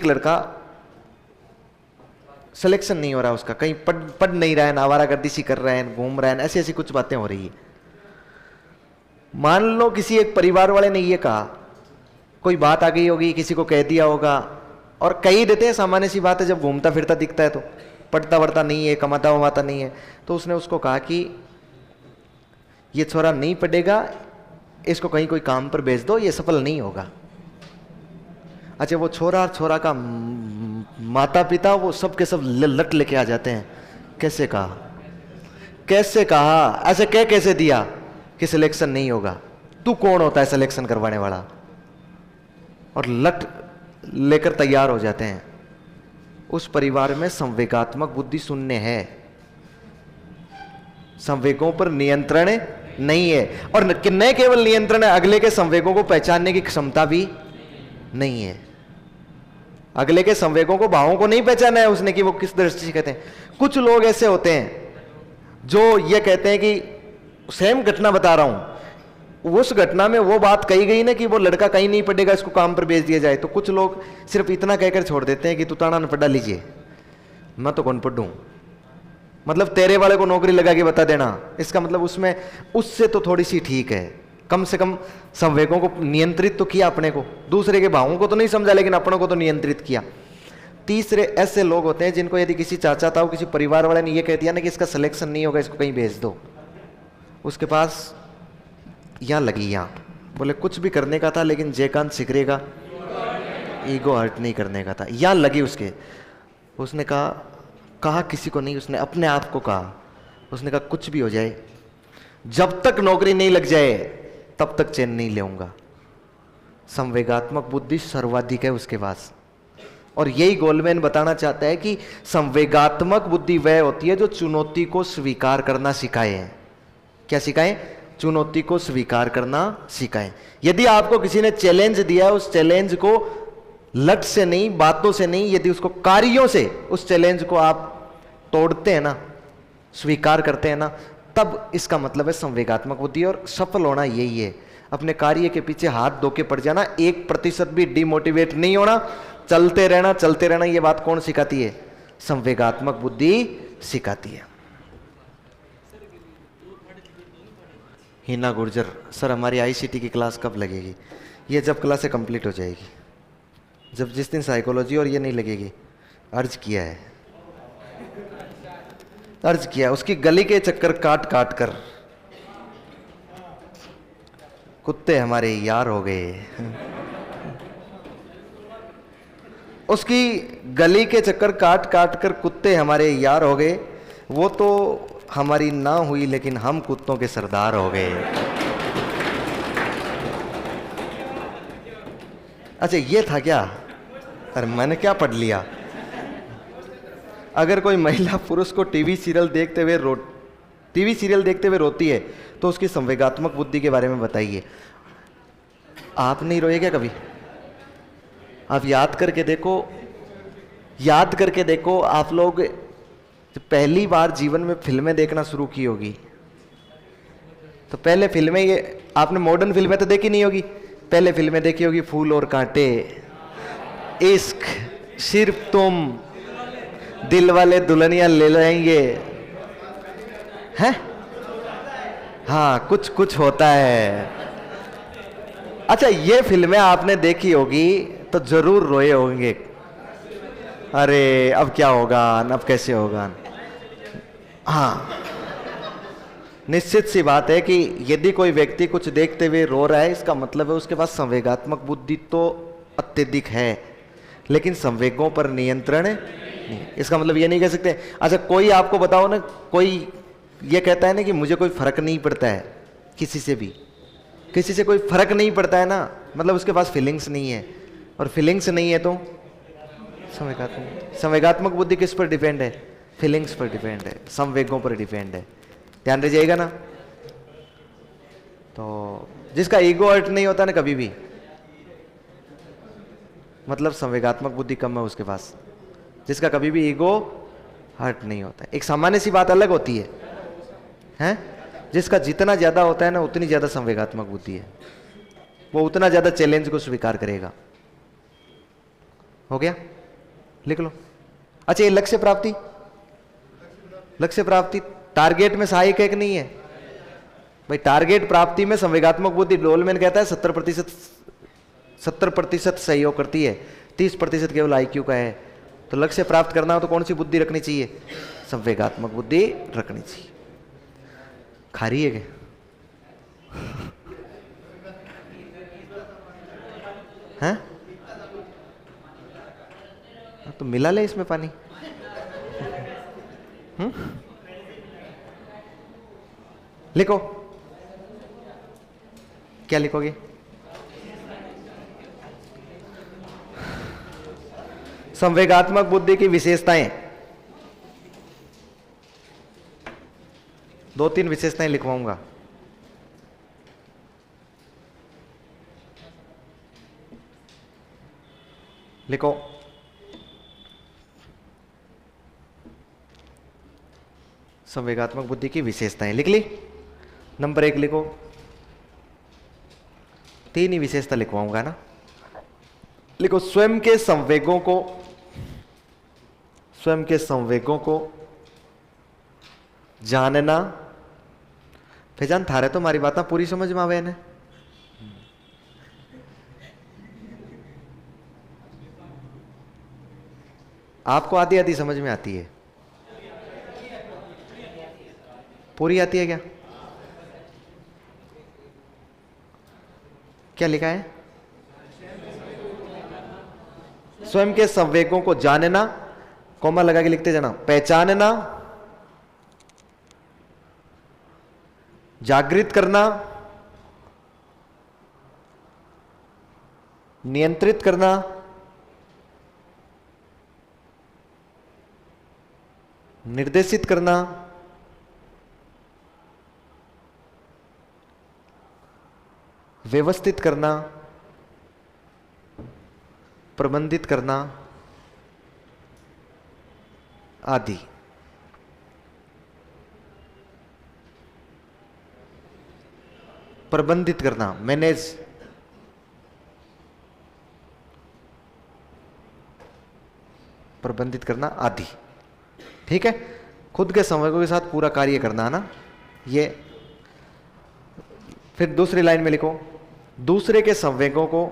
लड़का सिलेक्शन नहीं हो रहा उसका, कहीं पढ़ नहीं रहा है, आवारागर्दी सी कर रहे हैं, घूम रहे हैं, ऐसी ऐसी कुछ बातें हो रही है। मान लो किसी एक परिवार वाले ने ये कहा, कोई बात आ गई होगी, किसी को कह दिया होगा, और कह ही देते हैं, सामान्य सी बात है, जब घूमता फिरता दिखता है तो पढ़ता वढ़ता नहीं है, कमाता वमाता नहीं है, तो उसने उसको कहा कि ये छोरा नहीं पढ़ेगा, इसको कहीं कोई काम पर भेज दो, ये सफल नहीं होगा। अच्छा वो छोरा का माता पिता वो सब के सब लट लेके आ जाते हैं, कैसे कहा ऐसे कैसे दिया कि सिलेक्शन नहीं होगा, तू कौन होता है सिलेक्शन करवाने वाला, और लट लेकर तैयार हो जाते हैं। उस परिवार में संवेगात्मक बुद्धि शून्य है, संवेगों पर नियंत्रण नहीं है, और न केवल नियंत्रण है, अगले के संवेगों को पहचानने की क्षमता भी नहीं है। अगले के संवेगों को, भावों को नहीं पहचाना है उसने कि वो किस दृष्टि से कहते हैं। कुछ लोग ऐसे होते हैं जो ये कहते हैं कि सेम घटना बता रहा हूं, उस घटना में वो बात कही गई ना कि वो लड़का कहीं नहीं पढ़ेगा, इसको काम पर भेज दिया जाए, तो कुछ लोग सिर्फ इतना कहकर छोड़ देते हैं कि तू ताना न पढ़ा लीजिए, मैं तो कौन पढ़ूं, मतलब तेरे वाले को नौकरी लगा के बता देना, इसका मतलब उसमें उससे तो थोड़ी सी ठीक है, कम से कम संवेगों को नियंत्रित तो किया अपने को, दूसरे के भावों को तो नहीं समझा लेकिन अपनों को तो नियंत्रित किया। तीसरे ऐसे लोग होते हैं जिनको यदि किसी चाचा ताऊ किसी परिवार वाले ने ये कह दिया ना कि इसका सिलेक्शन नहीं होगा, इसको कहीं भेज दो, उसके पास यहाँ लगी, यहाँ बोले कुछ भी करने का था लेकिन जयकांत सिकरेगा, ईगो हर्ट नहीं करने का था, यहाँ लगी उसके। उसने कहा किसी को नहीं, उसने अपने आप को कहा, उसने कहा कुछ भी हो जाए, जब तक नौकरी नहीं लग जाए तब तक चैन नहीं लेऊंगा। संवेगात्मक बुद्धि सर्वाधिक है उसके पास, और यही गोल्डमैन बताना चाहता है कि संवेगात्मक बुद्धि वह होती है जो चुनौती को स्वीकार करना सिखाए। क्या सिखाए? चुनौती को स्वीकार करना सिखाए। यदि आपको किसी ने चैलेंज दिया, उस चैलेंज को लट से नहीं, बातों से नहीं, यदि उसको कार्यों से उस चैलेंज को आप तोड़ते हैं ना, स्वीकार करते हैं ना, तब इसका मतलब है संवेगात्मक बुद्धि। और सफल होना यही है, अपने कार्य के पीछे हाथ धो के पड़ जाना, 1% भी डिमोटिवेट नहीं होना, चलते रहना। ये बात कौन सिखाती है? संवेगात्मक बुद्धि सिखाती है। हिना गुर्जर, सर हमारी आईसीटी की क्लास कब लगेगी? ये जब क्लासें कंप्लीट हो जाएगी, जब जिस दिन साइकोलॉजी और ये नहीं लगेगी। अर्ज किया उसकी गली के चक्कर काट कर कुत्ते हमारे यार हो गए। उसकी गली के चक्कर काट कर कुत्ते हमारे यार हो गए, वो तो हमारी ना हुई लेकिन हम कुत्तों के सरदार हो गए। अच्छा ये था क्या? अरे मैंने क्या पढ़ लिया? अगर कोई महिला पुरुष को टीवी सीरियल देखते हुए रोती है तो उसकी संवेगात्मक बुद्धि के बारे में बताइए। आप नहीं रोए क्या कभी? आप याद करके देखो, आप लोग पहली बार जीवन में फिल्में देखना शुरू की होगी तो पहले फिल्में, ये आपने मॉडर्न फिल्में तो देखी नहीं होगी, पहले फिल्में देखी होगी, फूल और कांटे, इश्क, सिर्फ तुम, दिल वाले दुल्हनिया ले जाएंगे, हैं? हाँ, कुछ कुछ होता है। अच्छा, ये फिल्में आपने देखी होगी तो जरूर रोए होंगे, अरे अब क्या होगा, अब कैसे होगा। हाँ, निश्चित सी बात है कि यदि कोई व्यक्ति कुछ देखते हुए रो रहा है, इसका मतलब है उसके पास संवेगात्मक बुद्धि तो अत्यधिक है, लेकिन संवेगों पर नियंत्रण नहीं। इसका मतलब ये नहीं कह सकते। अच्छा, कोई आपको बताओ ना, कोई ये कहता है ना कि मुझे कोई फर्क नहीं पड़ता है, किसी से भी, किसी से कोई फर्क नहीं पड़ता है ना, मतलब उसके पास फीलिंग्स नहीं है, और फीलिंग्स नहीं है तो संवेगात्मक बुद्धि किस पर डिपेंड है? फीलिंग्स पर डिपेंड है, संवेगों पर डिपेंड है। ध्यान रखिएगा ना। तो जिसका ईगो हर्ट नहीं होता ना कभी भी, मतलब संवेगात्मक बुद्धि कम है उसके पास। जिसका कभी भी ईगो हर्ट नहीं होता, एक सामान्य सी बात अलग होती है, हैं? जिसका जितना ज्यादा होता है ना, उतनी ज्यादा संवेगात्मक बुद्धि है, वो उतना ज्यादा चैलेंज को स्वीकार करेगा। हो गया? लिख लो। अच्छा, ये लक्ष्य प्राप्ति, लक्ष्य प्राप्ति टारगेट में सहायक है कि नहीं है भाई? टारगेट प्राप्ति में संवेगात्मक बुद्धि, गोलमैन कहता है 70% सहयोग करती है, 30% केवल आईक्यू का है। तो लक्ष्य प्राप्त करना हो तो कौन सी बुद्धि रखनी चाहिए? संवेगात्मक बुद्धि रखनी चाहिए। खा रही है क्या? हैं? तो मिला ले इसमें पानी। लिखो, क्या लिखोगे? संवेगात्मक बुद्धि की विशेषताएं, 2-3 विशेषताएं लिखवाऊंगा। लिखो। संवेगात्मक बुद्धि की विशेषताएं लिख ली। नंबर 1 लिखो। 3 ही विशेषता लिखवाऊंगा ना। लिखो, स्वयं के संवेगों को जानना। फैजान थारे तो हमारी बात पूरी समझ में आवे ने? आपको आधी आधी समझ में आती है? पूरी आती है क्या? क्या लिखा है? स्वयं के संवेगों को जानना, कॉमा लगा के लिखते जाना, पहचानना, जागृत करना, नियंत्रित करना, निर्देशित करना, व्यवस्थित करना, प्रबंधित करना आदि। प्रबंधित करना, मैनेज, प्रबंधित करना आदि। ठीक है? खुद के संवेगों के साथ पूरा कार्य करना है ना ये। फिर दूसरी लाइन में लिखो, दूसरे के संवेगों को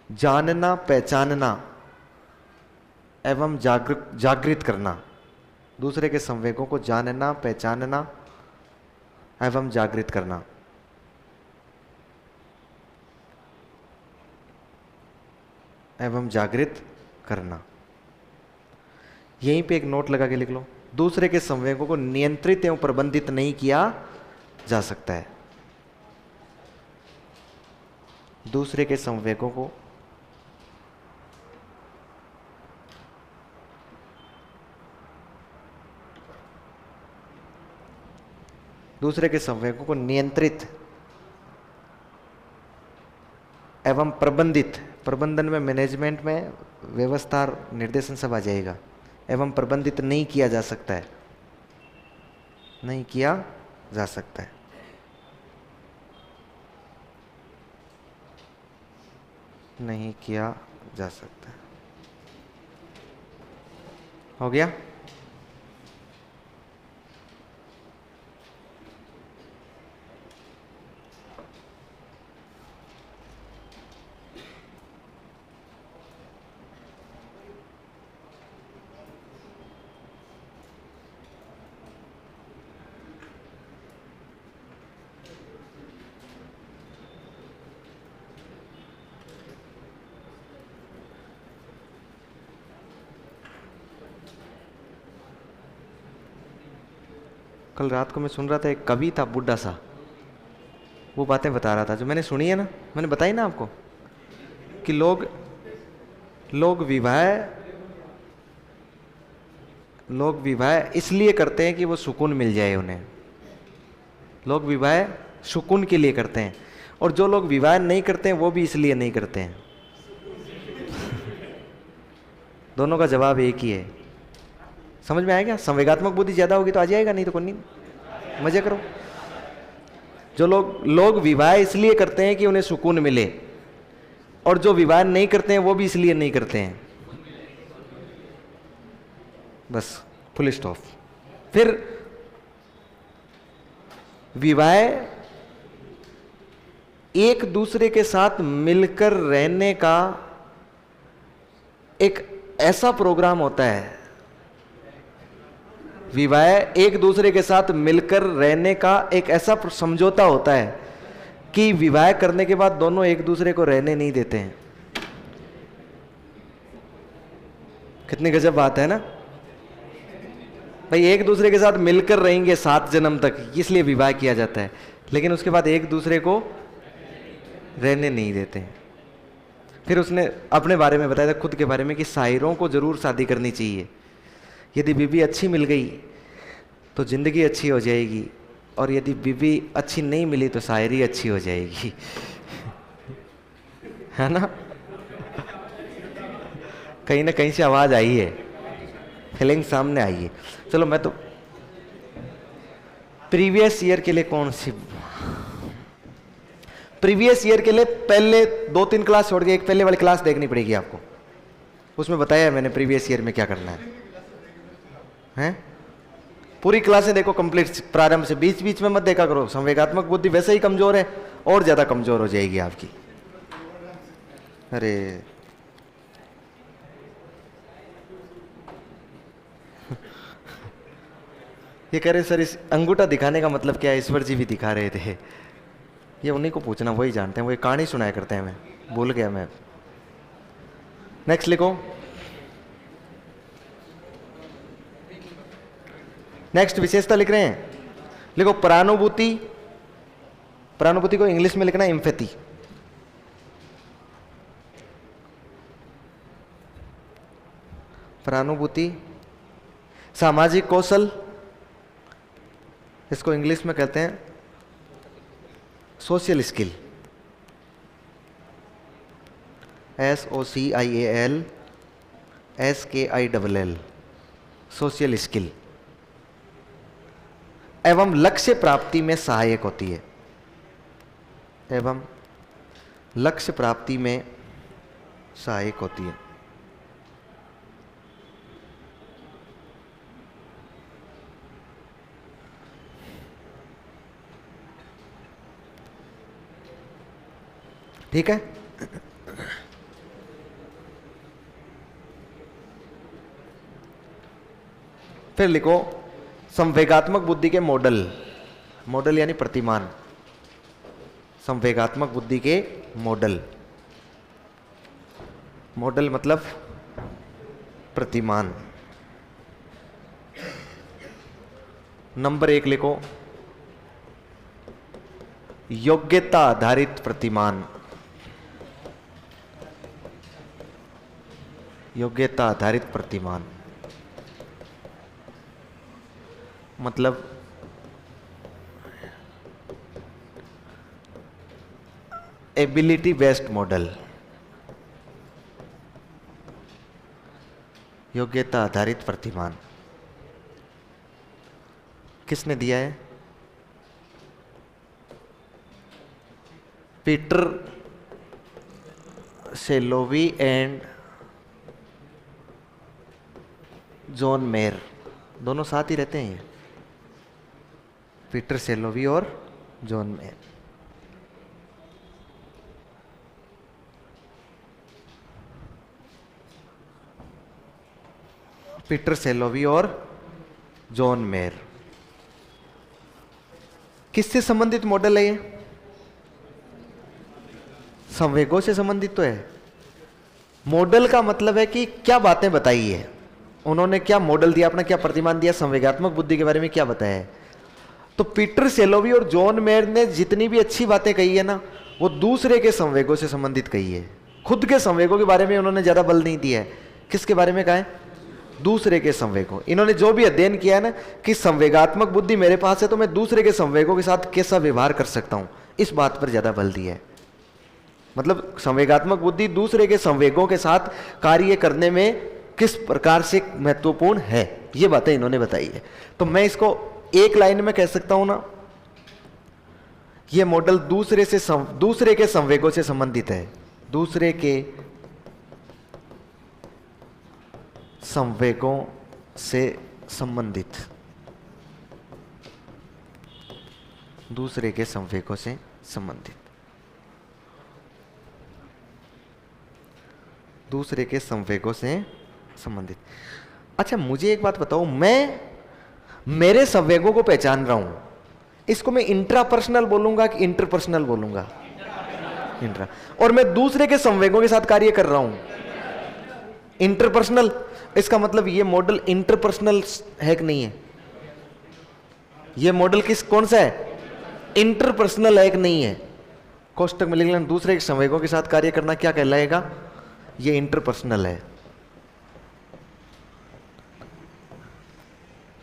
जानना, पहचानना एवं जागृत करना। दूसरे के संवेगों को जानना, पहचानना एवं जागृत करना। यहीं पे एक नोट लगा के लिख लो, दूसरे के संवेगों को नियंत्रित एवं प्रबंधित नहीं किया जा सकता है। दूसरे के संवेगों को नियंत्रित एवं प्रबंधित, प्रबंधन में, मैनेजमेंट में, व्यवस्था और निर्देशन सब आ जाएगा। एवं प्रबंधित नहीं किया जा सकता है, नहीं किया जा सकता है। नहीं किया जा सकता है। हो गया? कल रात को मैं सुन रहा था, एक कवि था बुढ़ा सा, वो बातें बता रहा था जो मैंने सुनी है ना, मैंने बताई ना आपको, कि लोग विवाह इसलिए करते हैं कि वो सुकून मिल जाए उन्हें। लोग विवाह सुकून के लिए करते हैं, और जो लोग विवाह नहीं करते हैं वो भी इसलिए नहीं करते हैं। दोनों का जवाब एक ही है। समझ में आएगा? संवेगात्मक बुद्धि ज्यादा होगी तो आ जाएगा, नहीं तो कोई नहीं। मजे करो। जो लोग विवाह इसलिए करते हैं कि उन्हें सुकून मिले, और जो विवाह नहीं करते हैं वो भी इसलिए नहीं करते हैं। बस फुल स्टॉप। फिर विवाह एक दूसरे के साथ मिलकर रहने का एक ऐसा प्रोग्राम होता है, विवाह एक दूसरे के साथ मिलकर रहने का एक ऐसा समझौता होता है कि विवाह करने के बाद दोनों एक दूसरे को रहने नहीं देते हैं। कितनी गजब बात है ना भाई। एक दूसरे के साथ मिलकर रहेंगे 7 जन्म तक, इसलिए विवाह किया जाता है, लेकिन उसके बाद एक दूसरे को रहने नहीं देते हैं। फिर उसने अपने बारे में बताया था, खुद के बारे में, कि शायरों को जरूर शादी करनी चाहिए। यदि बीवी अच्छी मिल गई तो जिंदगी अच्छी हो जाएगी, और यदि बीवी अच्छी नहीं मिली तो शायरी अच्छी हो जाएगी। है ना? कहीं ना कहीं से आवाज आई है, फीलिंग सामने आई है। चलो, मैं तो प्रीवियस ईयर के लिए प्रीवियस ईयर के लिए पहले 2-3 क्लास छोड़ के एक पहले वाली क्लास देखनी पड़ेगी आपको। उसमें बताया है मैंने प्रीवियस ईयर में क्या करना है। हैं? पूरी क्लासें देखो कंप्लीट, प्रारंभ से। बीच बीच में मत देखा करो। संवेगात्मक बुद्धि वैसे ही कमजोर है, और ज्यादा कमजोर हो जाएगी आपकी। अरे ये कह रहे सर, इस अंगूठा दिखाने का मतलब क्या है? ईश्वर जी भी दिखा रहे थे। ये उन्हीं को पूछना, वही जानते हैं। वो एक कहानी सुनाया करते हैं, मैं भूल गया मैं। नेक्स्ट लिखो। नेक्स्ट विशेषता लिख रहे हैं, लिखो परानुभूति। परानुभूति को इंग्लिश में लिखना है एम्पैथी। परानुभूति। सामाजिक कौशल, इसको इंग्लिश में कहते हैं social skill. SOCIAL social skill. एवं लक्ष्य प्राप्ति में सहायक होती है। एवं लक्ष्य प्राप्ति में सहायक होती है। ठीक है? फिर लिखो संवेगात्मक बुद्धि के मॉडल। मॉडल यानी प्रतिमान। संवेगात्मक बुद्धि के मॉडल। मॉडल मतलब प्रतिमान। नंबर 1 लिखो योग्यता आधारित प्रतिमान। योग्यता आधारित प्रतिमान मतलब एबिलिटी बेस्ड मॉडल। योग्यता आधारित प्रतिमान किसने दिया है? पीटर सेलोवी एंड जॉन मेयर, दोनों साथ ही रहते हैं ये, पीटर सेलोवी और जॉन मेयर। पीटर सेलोवी और जॉन मेयर। किससे संबंधित मॉडल है ये? संवेगों से संबंधित तो है। मॉडल का मतलब है कि क्या बातें बताई है उन्होंने, क्या मॉडल दिया अपना, क्या प्रतिमान दिया, संवेगात्मक बुद्धि के बारे में क्या बताया है। तो पीटर सेलोवी और जॉन मेयर ने जितनी भी अच्छी बातें कही है ना, वो दूसरे के संवेगों से संबंधित कही है। खुद के संवेगों के बारे में उन्होंने ज्यादा बल नहीं दिया है। किसके बारे में कहा है? दूसरे के संवेगों। इन्होंने जो भी अध्ययन किया है ना कि संवेगात्मक बुद्धि मेरे पास है तो मैं दूसरे के संवेगों के साथ कैसा व्यवहार कर सकता हूं, इस बात पर ज्यादा बल दिया है। मतलब संवेगात्मक बुद्धि दूसरे के संवेगों के साथ कार्य करने में किस प्रकार से महत्वपूर्ण है, ये बातें इन्होंने बताई है। तो मैं इसको एक लाइन में कह सकता हूं ना, ये मॉडल दूसरे के संवेगों से संबंधित है। दूसरे के संवेगों से संबंधित, दूसरे के संवेगों से संबंधित, दूसरे के संवेगों से संबंधित। अच्छा मुझे एक बात बताओ, मैं मेरे संवेगों को पहचान रहा हूं, इसको मैं इंट्रापर्सनल बोलूंगा कि इंटरपर्सनल बोलूंगा? इंट्रा। और मैं दूसरे के संवेगों के साथ कार्य कर रहा हूं, इंटरपर्सनल। इसका मतलब ये मॉडल इंटरपर्सनल है कि नहीं है? ये मॉडल कौन सा है? इंटरपर्सनल है कि नहीं है? कोष्टक में लिख लेना, दूसरे के संवेगों के साथ कार्य करना क्या कहलाएगा? ये इंटरपर्सनल है।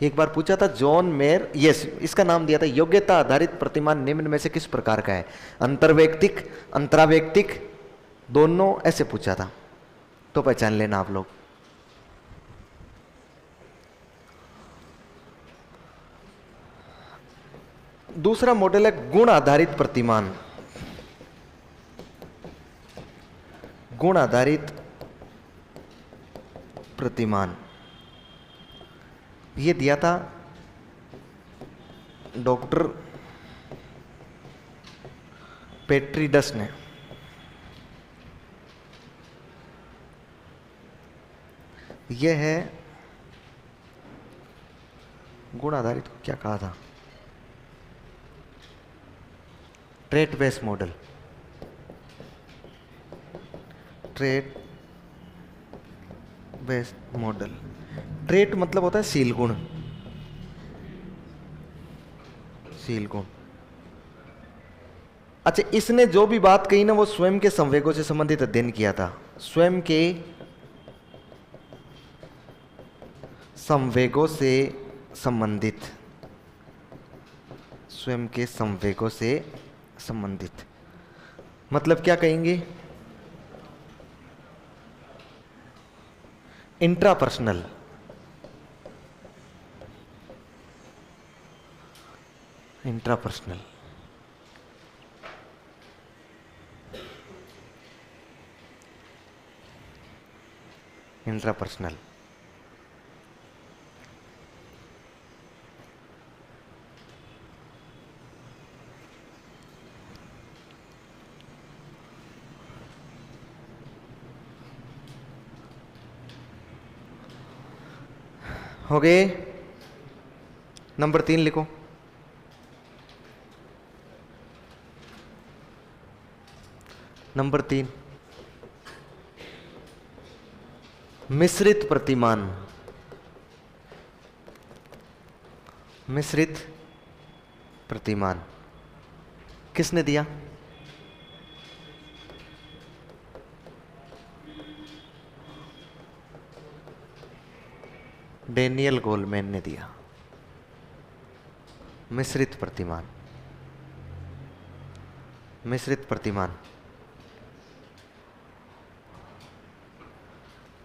एक बार पूछा था जॉन मेयर, यस इसका नाम दिया था योग्यता आधारित प्रतिमान निम्न में से किस प्रकार का है? अंतर्वैयक्तिक, अंतरावैयक्तिक, दोनों, ऐसे पूछा था। तो पहचान लेना आप लोग। दूसरा मॉडल है गुण आधारित प्रतिमान। गुण आधारित प्रतिमान ये दिया था डॉक्टर पेट्रिडस ने। यह है गुण आधारित को क्या कहा था? Trait based model. Trait based model. Trait मतलब होता है शील गुण, शील गुण। अच्छा इसने जो भी बात कही ना वो स्वयं के संवेगों से संबंधित अध्ययन किया था। स्वयं के संवेगों से संबंधित, स्वयं के संवेगों से संबंधित मतलब क्या कहेंगे? इंट्रापर्सनल। Intrapersonal, intrapersonal. हो गए? नंबर 3 लिखो। नंबर 3 मिश्रित प्रतिमान। मिश्रित प्रतिमान किसने दिया? डेनियल गोलमैन ने दिया। मिश्रित प्रतिमान, मिश्रित प्रतिमान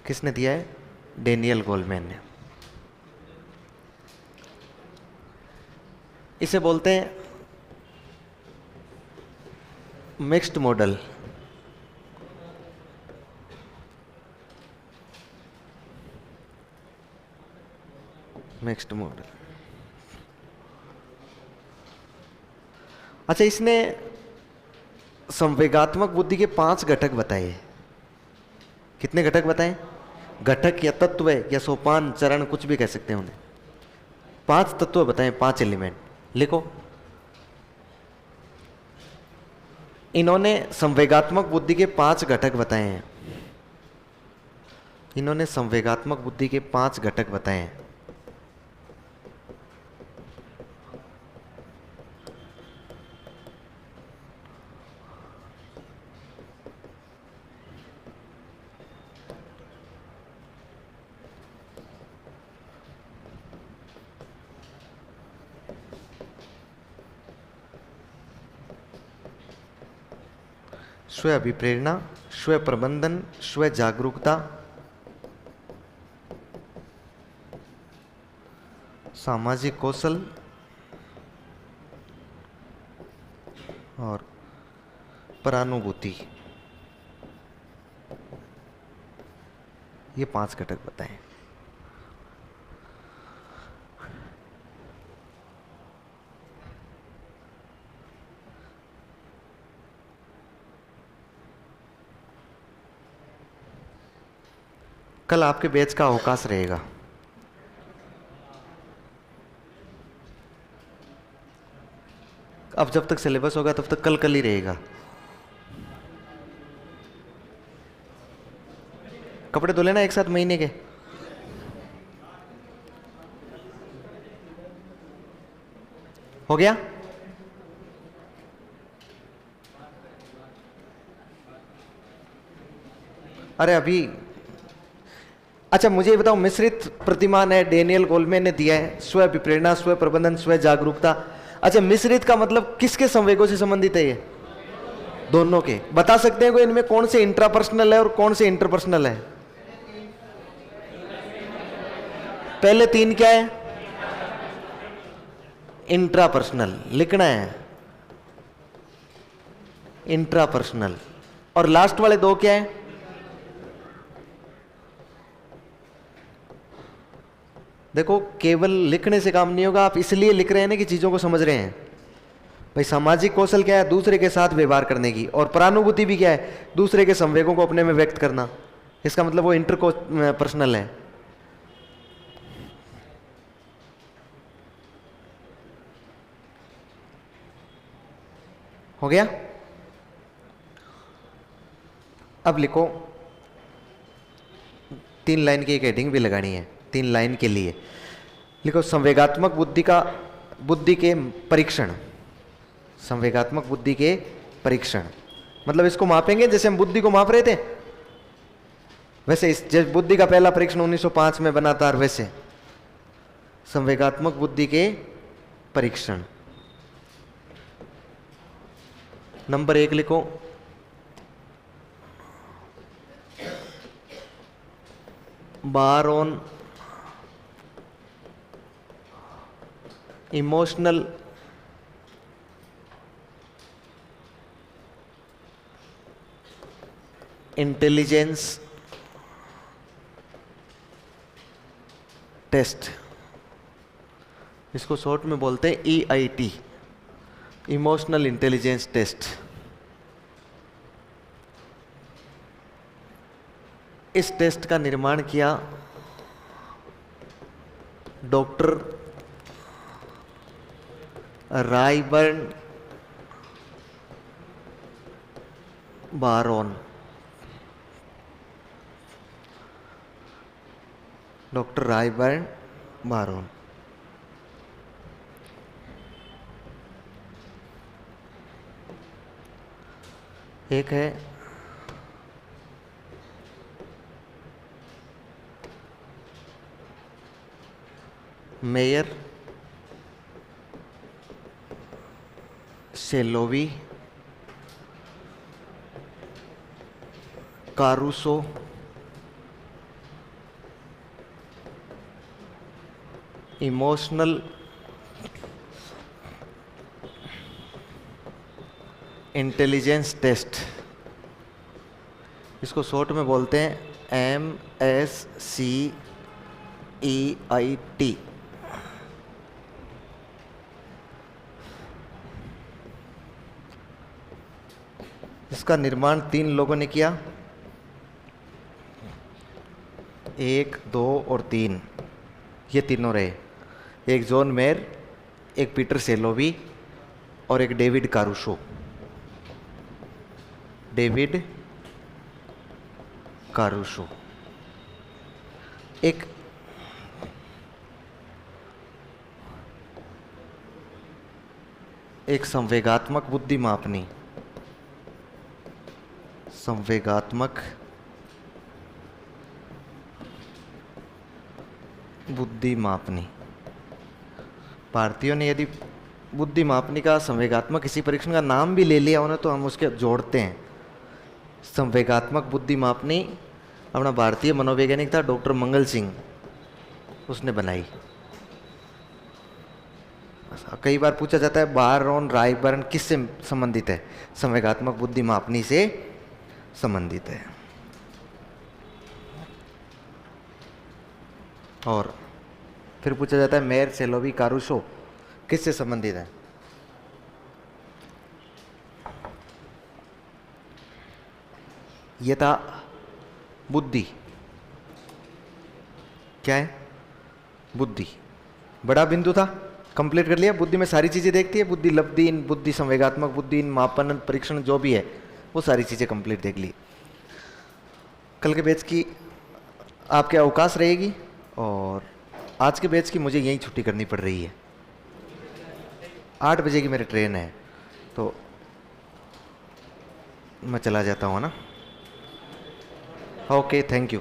किसने दिया है? डेनियल गोलमैन ने। इसे बोलते हैं मिक्स्ड मॉडल। Mixed model. अच्छा, इसने संवेगात्मक बुद्धि के 5 घटक बताए। कितने घटक बताए? घटक या तत्व या सोपान चरण कुछ भी कह सकते हैं उन्हें। 5 तत्व बताए, 5 एलिमेंट लिखो। इन्होंने संवेगात्मक बुद्धि के 5 घटक बताए हैं। इन्होंने संवेगात्मक बुद्धि के 5 घटक बताए हैं। स्व अभिप्रेरणा, स्व प्रबंधन, स्व जागरूकता, सामाजिक कौशल और परानुभूति। ये 5 घटक बताएं। कल आपके बैच का अवकाश रहेगा। अब जब तक सिलेबस होगा तब तक कल ही रहेगा। कपड़े धो लेना एक साथ महीने के। हो गया? अरे अभी अच्छा, मुझे बताओ, मिश्रित प्रतिमान है, डेनियल गोलमैन ने दिया है, स्व अभिप्रेरणा, स्व प्रबंधन, स्व जागरूकता। अच्छा, मिश्रित का मतलब किसके संवेगों से संबंधित है? ये दोनों के। बता सकते हैं कोई इनमें कौन से इंट्रापर्सनल है और कौन से इंटरपर्सनल है? पहले 3 क्या है? इंट्रापर्सनल लिखना है, इंट्रापर्सनल। और लास्ट वाले 2 क्या है? देखो, केवल लिखने से काम नहीं होगा, आप इसलिए लिख रहे हैं ना कि चीजों को समझ रहे हैं। भाई, सामाजिक कौशल क्या है? दूसरे के साथ व्यवहार करने की। और परानुभूति भी क्या है? दूसरे के संवेगों को अपने में व्यक्त करना। इसका मतलब वो इंटर पर्सनल है। हो गया? अब लिखो, 3 लाइन की एक हेडिंग भी लगानी है, 3 लाइन के लिए लिखो, संवेगात्मक बुद्धि के परीक्षण। संवेगात्मक बुद्धि के परीक्षण मतलब इसको मापेंगे जैसे हम बुद्धि को माप रहे थे, वैसे इस जैसे बुद्धि का पहला परीक्षण 1905 में बना था, और वैसे संवेगात्मक बुद्धि के परीक्षण। नंबर 1 लिखो, बारोन इमोशनल इंटेलिजेंस टेस्ट। इसको शॉर्ट में बोलते हैं EIT, इमोशनल इंटेलिजेंस टेस्ट। इस टेस्ट का निर्माण किया डॉक्टर रायबर्न बारोन। Doctor Ryburn बारोन। एक है मेयर सेलोवी कारूसो इमोशनल इंटेलिजेंस टेस्ट, इसको शॉर्ट में बोलते हैं MSCEIT। इसका निर्माण 3 लोगों ने किया, 1, 2 और 3, ये तीनों रहे। एक जॉन मेयर, एक पीटर सेलोवी और एक डेविड कारुसो। डेविड कारुसो एक संवेगात्मक बुद्धि मापनी, संवेगात्मक बुद्धि मापनी। भारतीयों ने यदि बुद्धि मापनी का संवेगात्मक किसी परीक्षण का नाम भी ले लिया उन्हें तो हम उसके जोड़ते हैं। संवेगात्मक बुद्धि मापनी अपना भारतीय मनोवैज्ञानिक था डॉक्टर मंगल सिंह, उसने बनाई। कई बार पूछा जाता है बारोन रायबर्न किससे संबंधित है? संवेगात्मक बुद्धि मापनी से संबंधित है। और फिर पूछा जाता है मेयर सेलोवी कारुसो किससे संबंधित है? ये था बुद्धि। क्या है? बुद्धि बड़ा बिंदु था, कंप्लीट कर लिया। बुद्धि में सारी चीजें देखती है, बुद्धि लब्धि, बुद्धि संवेगात्मक बुद्धि, मापन परीक्षण जो भी है वो सारी चीजें कंप्लीट देख ली। कल के बैच की आपके अवकाश रहेगी और आज के बैच की मुझे यहीं छुट्टी करनी पड़ रही है। 8 बजे की मेरी ट्रेन है तो मैं चला जाता हूँ ना। Okay, thank you.